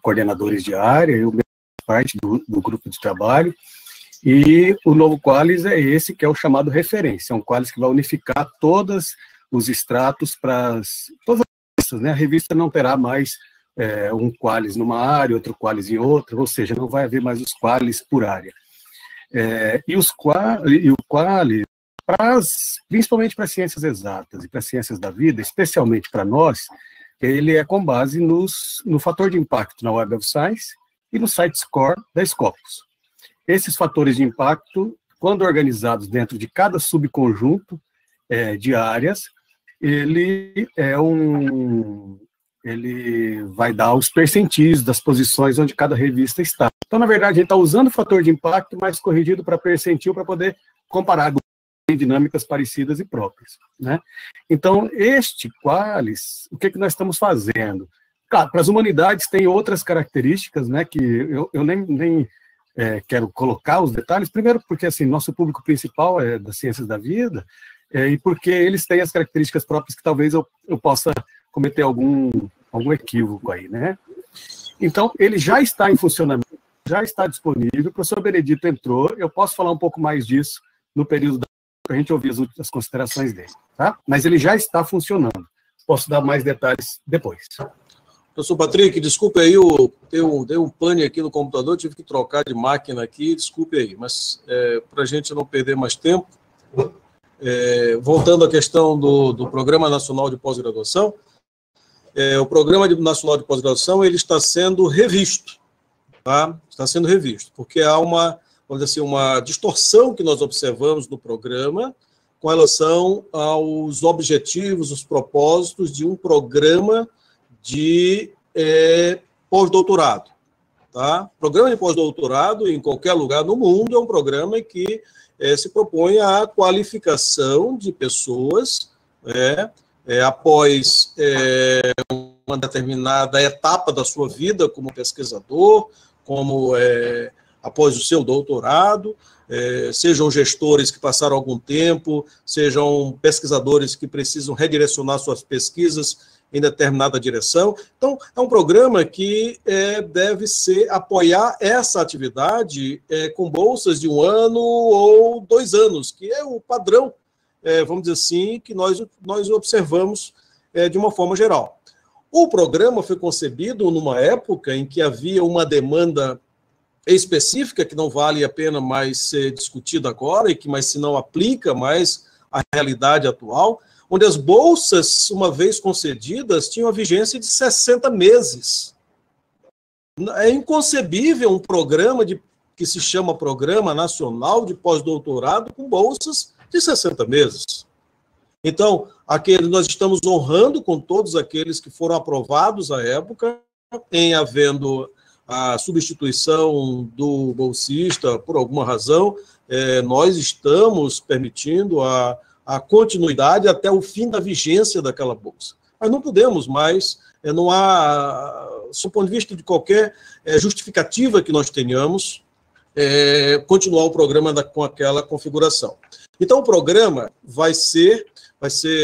coordenadores de área, eu mesmo parte do grupo de trabalho, e o novo Qualis é esse, que é o chamado referência, é um Qualis que vai unificar todos os extratos para todas as revistas, né? A revista não terá mais um Qualis numa área, outro Qualis em outra, ou seja, não vai haver mais os Qualis por área. E o Qualis, principalmente para as ciências exatas e para as ciências da vida, especialmente para nós, ele é com base no fator de impacto na Web of Science e no Site Score da Scopus. Esses fatores de impacto, quando organizados dentro de cada subconjunto de áreas, ele vai dar os percentis das posições onde cada revista está. Então, na verdade, a gente está usando o fator de impacto mais corrigido para percentil para poder comparar dinâmicas parecidas e próprias, né? Então, este Qualis, o que nós estamos fazendo? Claro, para as humanidades tem outras características, né, que eu nem quero colocar os detalhes, primeiro porque, assim, nosso público principal é das ciências da vida, e porque eles têm as características próprias que talvez eu possa cometer algum equívoco aí, né? Então, ele já está em funcionamento, já está disponível, o professor Benedito entrou, eu posso falar um pouco mais disso no período para a gente ouvir as considerações dele, tá? Mas ele já está funcionando. Posso dar mais detalhes depois. Professor Patrick, desculpe aí, deu um pane aqui no computador, tive que trocar de máquina aqui, desculpe aí, mas para a gente não perder mais tempo, voltando à questão do Programa Nacional de Pós-Graduação, o Programa Nacional de Pós-Graduação ele está sendo revisto, tá? Está sendo revisto, porque há vamos dizer assim, uma distorção que nós observamos no programa com relação aos objetivos, os propósitos de um programa de pós-doutorado. Tá? Programa de pós-doutorado, em qualquer lugar do mundo, é um programa que se propõe a qualificação de pessoas após uma determinada etapa da sua vida como pesquisador, como após o seu doutorado, sejam gestores que passaram algum tempo, sejam pesquisadores que precisam redirecionar suas pesquisas em determinada direção. Então, é um programa que deve apoiar essa atividade com bolsas de 1 ano ou 2 anos, que é o padrão, vamos dizer assim, que nós observamos de uma forma geral. O programa foi concebido numa época em que havia uma demanda específica, que não vale a pena mais ser discutida agora, e que mais se não aplica mais à realidade atual, onde as bolsas, uma vez concedidas, tinham a vigência de 60 meses. É inconcebível um programa que se chama Programa Nacional de Pós-Doutorado com bolsas de 60 meses. Então, nós estamos honrando com todos aqueles que foram aprovados à época, em havendo a substituição do bolsista por alguma razão, nós estamos permitindo a continuidade até o fim da vigência daquela bolsa. Mas não podemos mais, não há, do ponto de vista de qualquer justificativa que nós tenhamos, continuar o programa com aquela configuração. Então, o programa vai ser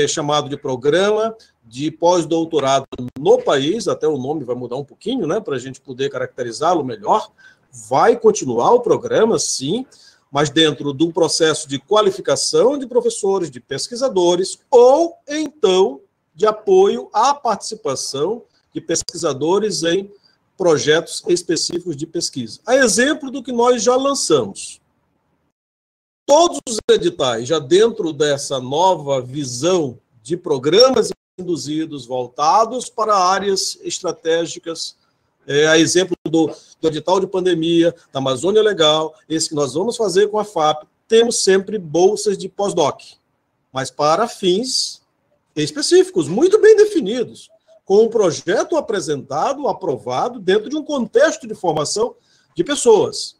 chamado de Programa de Pós-Doutorado no país, até o nome vai mudar um pouquinho, né, para a gente poder caracterizá-lo melhor, vai continuar o programa, sim, mas dentro de um processo de qualificação de professores, de pesquisadores, ou então de apoio à participação de pesquisadores em projetos específicos de pesquisa. A exemplo do que nós já lançamos. Todos os editais, já dentro dessa nova visão de programas induzidos, voltados para áreas estratégicas, a exemplo do edital de pandemia, da Amazônia Legal, esse que nós vamos fazer com a FAP, temos sempre bolsas de pós-doc, mas para fins específicos, muito bem definidos, com um projeto apresentado, aprovado, dentro de um contexto de formação de pessoas,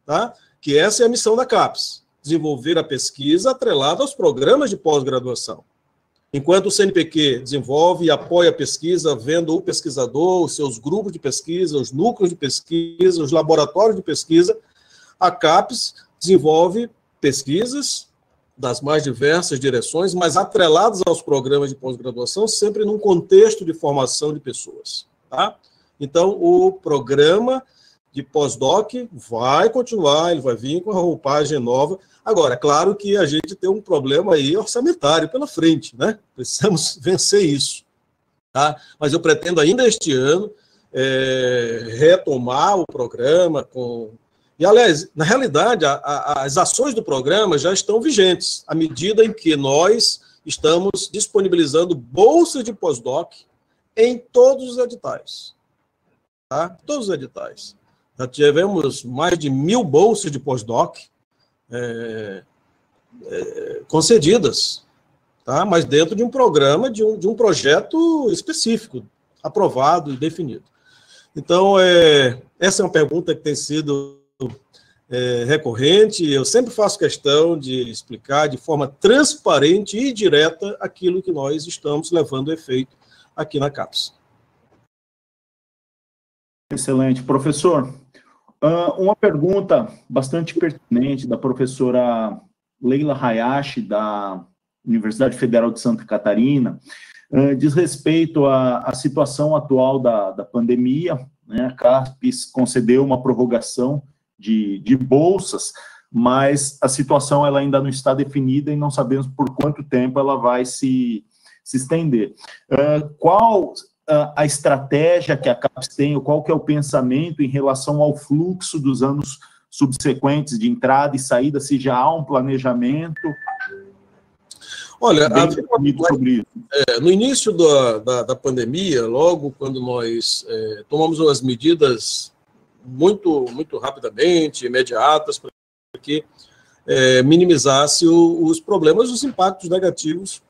tá? Que essa é a missão da CAPES, desenvolver a pesquisa atrelada aos programas de pós-graduação. Enquanto o CNPq desenvolve e apoia a pesquisa, vendo o pesquisador, os seus grupos de pesquisa, os núcleos de pesquisa, os laboratórios de pesquisa, a CAPES desenvolve pesquisas das mais diversas direções, mas atreladas aos programas de pós-graduação, sempre num contexto de formação de pessoas. Tá? Então, o programa de pós-doc vai continuar, ele vai vir com a roupagem nova. Agora, é claro que a gente tem um problema aí orçamentário pela frente, né? Precisamos vencer isso. Tá? Mas eu pretendo ainda este ano retomar o programa com... E, aliás, na realidade, as ações do programa já estão vigentes, à medida em que nós estamos disponibilizando bolsas de pós-doc em todos os editais. Tá? Todos os editais. Já tivemos mais de 1.000 bolsas de pós-doc concedidas, tá? Mas dentro de um programa, de um projeto específico, aprovado e definido. Então, essa é uma pergunta que tem sido recorrente. Eu sempre faço questão de explicar de forma transparente e direta aquilo que nós estamos levando a efeito aqui na CAPES. Excelente. Professor, uma pergunta bastante pertinente da professora Leila Hayashi, da Universidade Federal de Santa Catarina, diz respeito à situação atual da pandemia, né? A CAPES concedeu uma prorrogação de bolsas, mas a situação ela ainda não está definida e não sabemos por quanto tempo ela vai se estender. Qual a estratégia que a CAPES tem, ou qual que é o pensamento em relação ao fluxo dos anos subsequentes de entrada e saída, se já há um planejamento? Olha, sobre isso. No início da pandemia, logo quando nós tomamos as medidas muito rapidamente, imediatas, para que minimizasse os problemas, os impactos negativos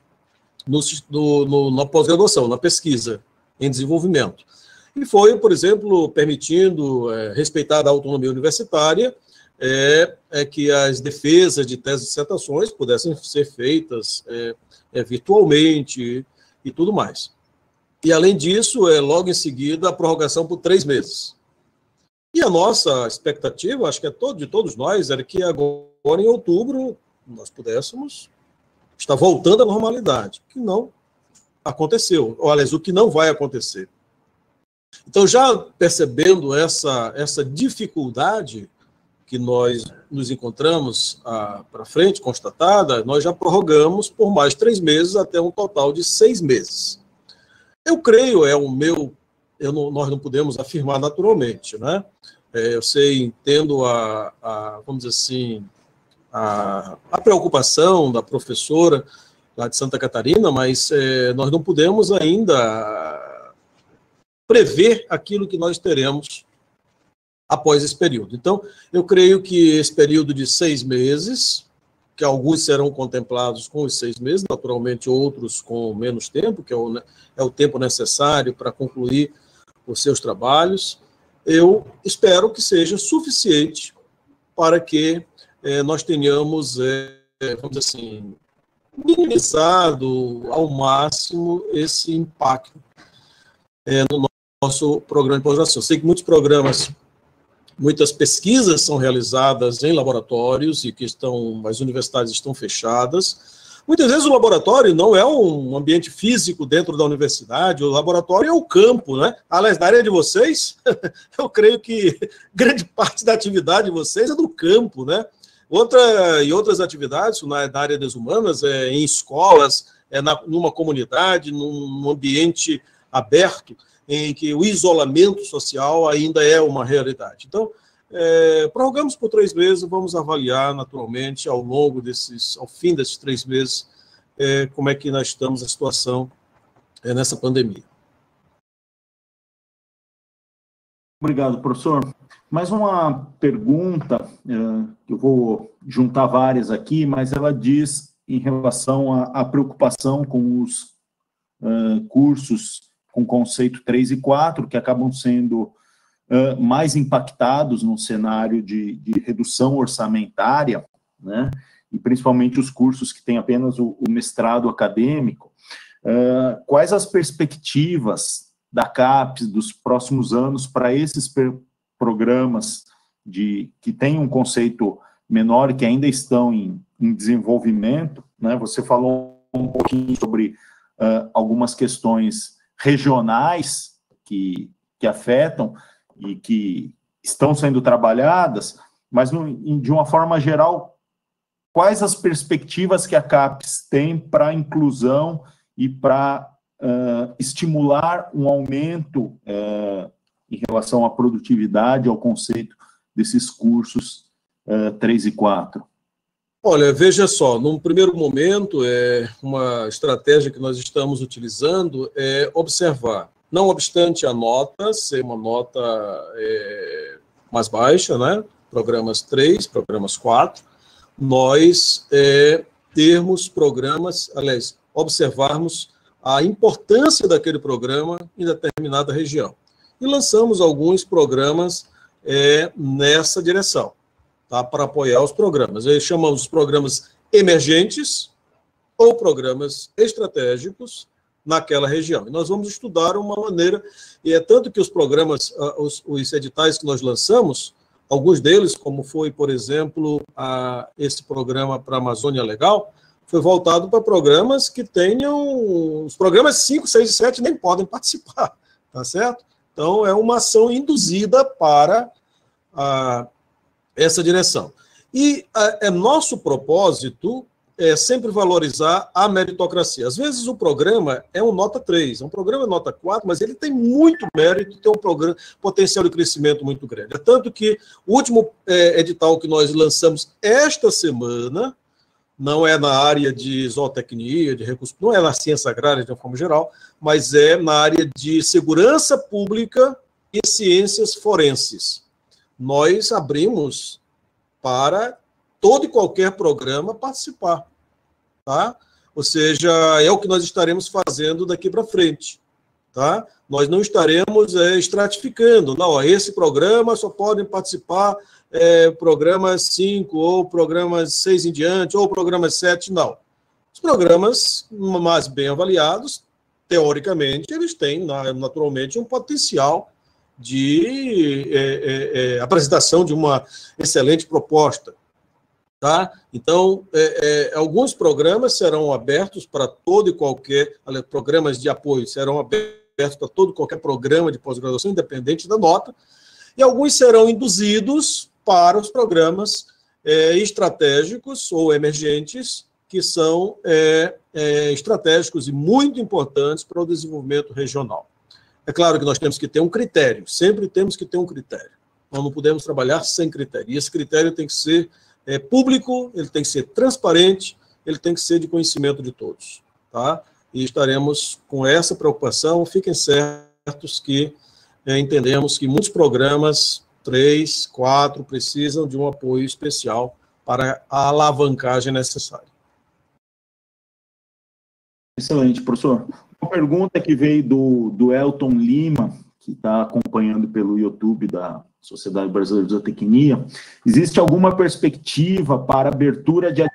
na pós-graduação, na pesquisa em desenvolvimento. E foi, por exemplo, permitindo respeitar a autonomia universitária, que as defesas de teses e dissertações pudessem ser feitas virtualmente e tudo mais. E, além disso, logo em seguida, a prorrogação por 3 meses. E a nossa expectativa, acho que de todos nós, era que agora, em outubro, nós pudéssemos estar voltando à normalidade, que não aconteceu, ou, aliás, o que não vai acontecer. Então, já percebendo essa dificuldade que nós nos encontramos para frente, constatada, nós já prorrogamos por mais 3 meses, até um total de 6 meses. Eu creio, nós não podemos afirmar naturalmente, né? Eu entendo vamos dizer assim, a preocupação da professora lá de Santa Catarina, mas nós não podemos ainda prever aquilo que nós teremos após esse período. Então, eu creio que esse período de 6 meses, que alguns serão contemplados com os 6 meses, naturalmente outros com menos tempo, que é o tempo necessário para concluir os seus trabalhos, eu espero que seja suficiente para que nós tenhamos, vamos dizer assim, minimizado ao máximo esse impacto no nosso programa de pós-graduação. Sei que muitas pesquisas são realizadas em laboratórios e que as universidades estão fechadas, Muitas vezes o laboratório não é um ambiente físico dentro da universidade, o laboratório é o campo, né? Aliás, na área de vocês, eu creio que grande parte da atividade de vocês é do campo, né? E outras atividades na área das humanas, em escolas, numa comunidade, num ambiente aberto, em que o isolamento social ainda é uma realidade. Então, prorrogamos por 3 meses, vamos avaliar naturalmente ao fim desses 3 meses, como é que nós estamos a situação nessa pandemia. Obrigado, professor. Mais uma pergunta, eu vou juntar várias aqui, mas ela diz em relação à preocupação com os cursos com conceito 3 e 4, que acabam sendo mais impactados no cenário de redução orçamentária, né? E principalmente os cursos que têm apenas o mestrado acadêmico. Quais as perspectivas da CAPES dos próximos anos para esses programas que têm um conceito menor e que ainda estão em desenvolvimento, né? Você falou um pouquinho sobre algumas questões regionais que afetam e que estão sendo trabalhadas, mas de uma forma geral, quais as perspectivas que a CAPES tem para a inclusão e para estimular um aumento em relação à produtividade, ao conceito desses cursos 3 e 4? Olha, veja só, num primeiro momento, uma estratégia que nós estamos utilizando é observar, não obstante a nota ser uma nota mais baixa, né? Programas 3, programas 4, nós termos programas, aliás, observarmos a importância daquele programa em determinada região. E lançamos alguns programas nessa direção, tá, para apoiar os programas. Aí chamamos os programas emergentes ou programas estratégicos naquela região. E nós vamos estudar uma maneira, e é tanto que os programas, os editais que nós lançamos, alguns deles, como foi, por exemplo, esse programa para a Amazônia Legal, foi voltado para programas que tenham... Os programas 5, 6 e 7 nem podem participar, tá certo? Então, é uma ação induzida para essa direção. E nosso propósito sempre valorizar a meritocracia. Às vezes o programa é um nota 3, é um programa nota 4, mas ele tem muito mérito, tem um potencial de crescimento muito grande. É tanto que o último edital que nós lançamos esta semana, não é na área de zootecnia, de recursos, não é na ciência agrária de uma forma geral, mas é na área de segurança pública e ciências forenses. Nós abrimos para todo e qualquer programa participar, tá? Ou seja, é o que nós estaremos fazendo daqui para frente, tá? Nós não estaremos estratificando, não, esse programa só podem participar programas 5, ou programas 6 em diante, ou programas 7, não. Os programas mais bem avaliados, teoricamente, eles têm, naturalmente, um potencial de apresentação de uma excelente proposta. Tá? Então, alguns programas serão abertos para todo e qualquer, programas de apoio serão abertos para todo e qualquer programa de pós-graduação, independente da nota, e alguns serão induzidos para os programas estratégicos ou emergentes, que são estratégicos e muito importantes para o desenvolvimento regional. É claro que nós temos que ter um critério, sempre temos que ter um critério. Nós não podemos trabalhar sem critério, e esse critério tem que ser público, ele tem que ser transparente, ele tem que ser de conhecimento de todos, tá? E estaremos com essa preocupação. Fiquem certos que entendemos que muitos programas 3, 4 precisam de um apoio especial para a alavancagem necessária. Excelente, professor. Uma pergunta que veio do Elton Lima, que está acompanhando pelo YouTube da Sociedade Brasileira de Zootecnia. Existe alguma perspectiva para abertura de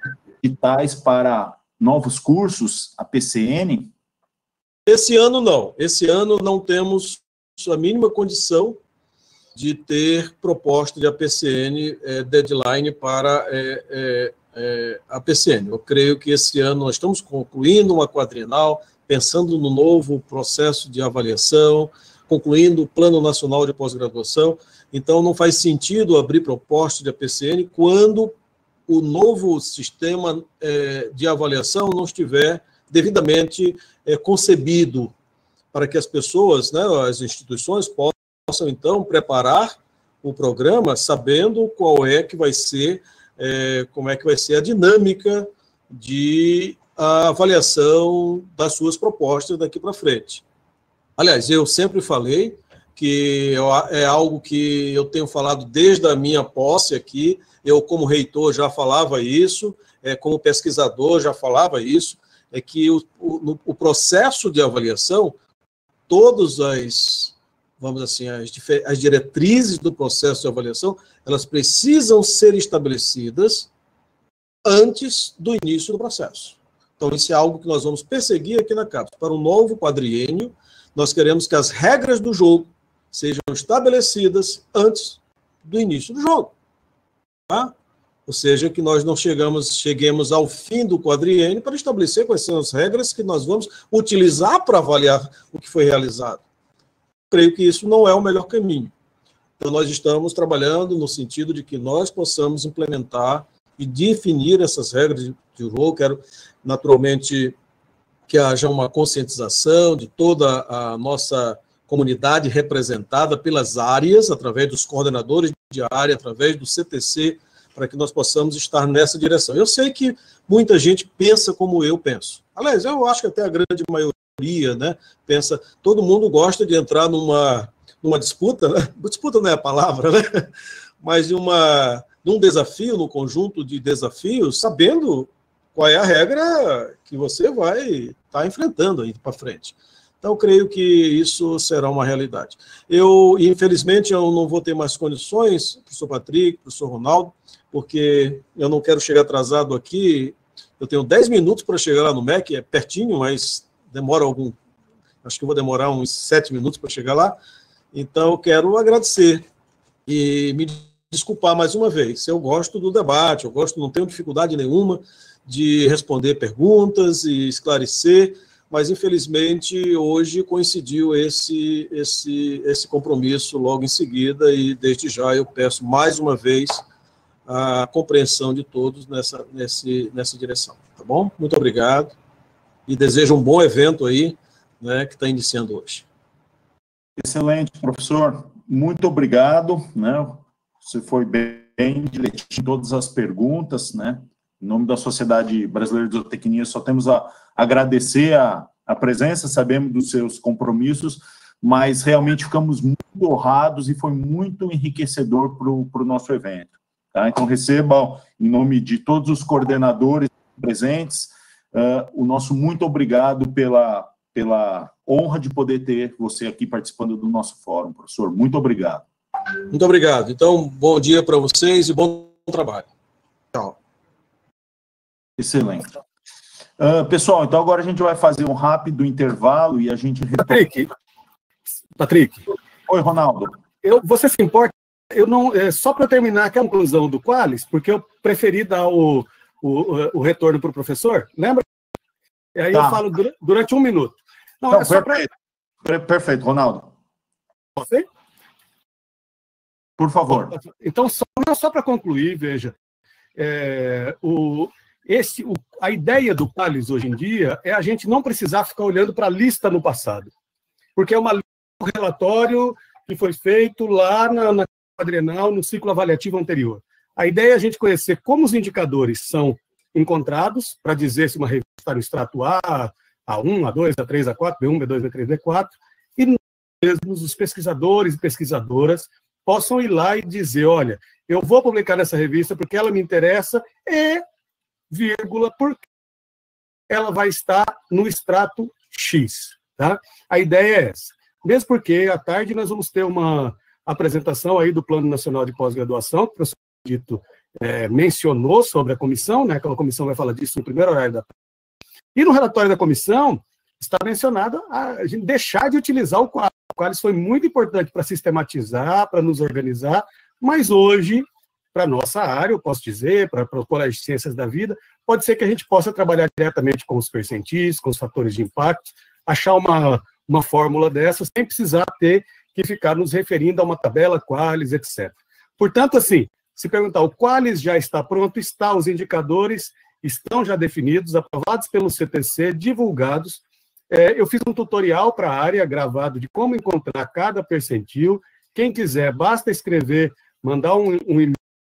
editais para novos cursos, a PCN? Esse ano não. Esse ano não temos a mínima condição de ter proposta de APCN deadline para a PCN. Eu creio que esse ano nós estamos concluindo uma quadrienal, pensando no novo processo de avaliação, concluindo o Plano Nacional de Pós-Graduação. Então, não faz sentido abrir proposta de APCN quando o novo sistema de avaliação não estiver devidamente concebido, para que as pessoas, né, as instituições, possam, então, preparar o programa sabendo qual é que vai ser, como é que vai ser a dinâmica de avaliação das suas propostas daqui para frente. Aliás, eu sempre falei que é algo que eu tenho falado desde a minha posse aqui, eu como reitor já falava isso, como pesquisador já falava isso, é que o processo de avaliação, todas as, vamos assim, as diretrizes do processo de avaliação, elas precisam ser estabelecidas antes do início do processo. Então, isso é algo que nós vamos perseguir aqui na CAPES. Para um novo quadriênio, nós queremos que as regras do jogo sejam estabelecidas antes do início do jogo. Tá? Ou seja, que nós não cheguemos ao fim do quadriênio para estabelecer quais são as regras que nós vamos utilizar para avaliar o que foi realizado. Creio que isso não é o melhor caminho. Então, nós estamos trabalhando no sentido de que nós possamos implementar e definir essas regras de jogo. Quero, naturalmente, que haja uma conscientização de toda a nossa comunidade representada pelas áreas, através dos coordenadores de área, através do CTC, para que nós possamos estar nessa direção. Eu sei que muita gente pensa como eu penso. Aliás, eu acho que até a grande maioria, né, pensa, todo mundo gosta de entrar numa disputa, né? Disputa não é a palavra, né? Mas num desafio, num conjunto de desafios, sabendo qual é a regra que você vai estar enfrentando aí para frente. Então, creio que isso será uma realidade. Infelizmente, eu não vou ter mais condições, professor Patrick, professor Ronaldo, porque eu não quero chegar atrasado aqui. Eu tenho 10 minutos para chegar lá no MEC, é pertinho, mas demora acho que eu vou demorar uns 7 minutos para chegar lá. Então, eu quero agradecer e me desculpar mais uma vez. Eu gosto do debate, não tenho dificuldade nenhuma de responder perguntas e esclarecer, mas, infelizmente, hoje coincidiu esse compromisso logo em seguida, e, desde já, eu peço mais uma vez a compreensão de todos nessa direção. Tá bom? Muito obrigado, e desejo um bom evento aí, né, que está iniciando hoje. Excelente, professor. Muito obrigado, né? Você foi bem direitinho em todas as perguntas, né? Em nome da Sociedade Brasileira de Zootecnia, só temos a agradecer a presença, sabemos dos seus compromissos, mas realmente ficamos muito honrados e foi muito enriquecedor para o nosso evento. Tá? Então, recebam, em nome de todos os coordenadores presentes, o nosso muito obrigado pela honra de poder ter você aqui participando do nosso fórum, professor. Muito obrigado. Muito obrigado. Então, bom dia para vocês e bom trabalho. Tchau. Excelente. Pessoal, então agora a gente vai fazer um rápido intervalo e a gente... Patrick. Oi, Ronaldo. Você se importa? Eu não, só para terminar aqui a conclusão do Qualis, porque eu preferi dar o retorno para o professor, lembra? E aí eu falo durante 1 minuto. Não, é só perfeito, Ronaldo. Você? Por favor. Então, só para concluir, veja, a ideia do Qualis hoje em dia é a gente não precisar ficar olhando para a lista no passado, porque é um relatório que foi feito lá na quadrienal, no ciclo avaliativo anterior. A ideia é a gente conhecer como os indicadores são encontrados, para dizer se uma revista está no extrato A, A1, A2, A3, A4, B1, B2, B3, B4, e nós mesmos, os pesquisadores e pesquisadoras, possam ir lá e dizer, olha, eu vou publicar nessa revista porque ela me interessa e, vírgula, porque ela vai estar no extrato X. Tá? A ideia é essa. Mesmo porque, à tarde, nós vamos ter uma apresentação aí do Plano Nacional de Pós-Graduação, que o professor Dito mencionou sobre a comissão, né? Aquela comissão vai falar disso no primeiro horário da tarde. E no relatório da comissão, está mencionado a gente deixar de utilizar o Qualis. O Qualis foi muito importante para sistematizar, para nos organizar, mas hoje para a nossa área, eu posso dizer, para o Colégio de Ciências da Vida, pode ser que a gente possa trabalhar diretamente com os percentis, com os fatores de impacto, achar uma fórmula dessa, sem precisar ter que ficar nos referindo a uma tabela, qualis, etc. Portanto, assim, se perguntar, o qualis já está pronto, está, os indicadores estão já definidos, aprovados pelo CTC, divulgados. Eu fiz um tutorial para a área, gravado, de como encontrar cada percentil. Quem quiser, basta escrever, mandar um e-mail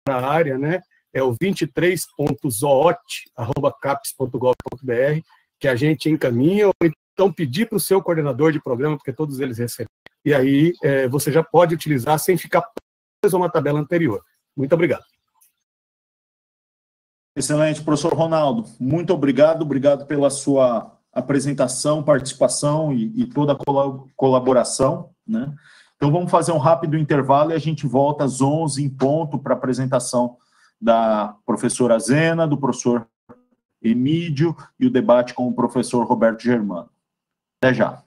para a área, né? É o 23.zoot@caps.gov.br, que a gente encaminha, ou então pedir para o seu coordenador de programa, porque todos eles recebem. E aí você já pode utilizar sem ficar preso a uma tabela anterior. Muito obrigado. Excelente, professor Ronaldo. Muito obrigado pela sua apresentação, participação e toda a colaboração, né? Então, vamos fazer um rápido intervalo e a gente volta às 11 em ponto para a apresentação da professora Zena, do professor Emídio e o debate com o professor Roberto Germano. Até já.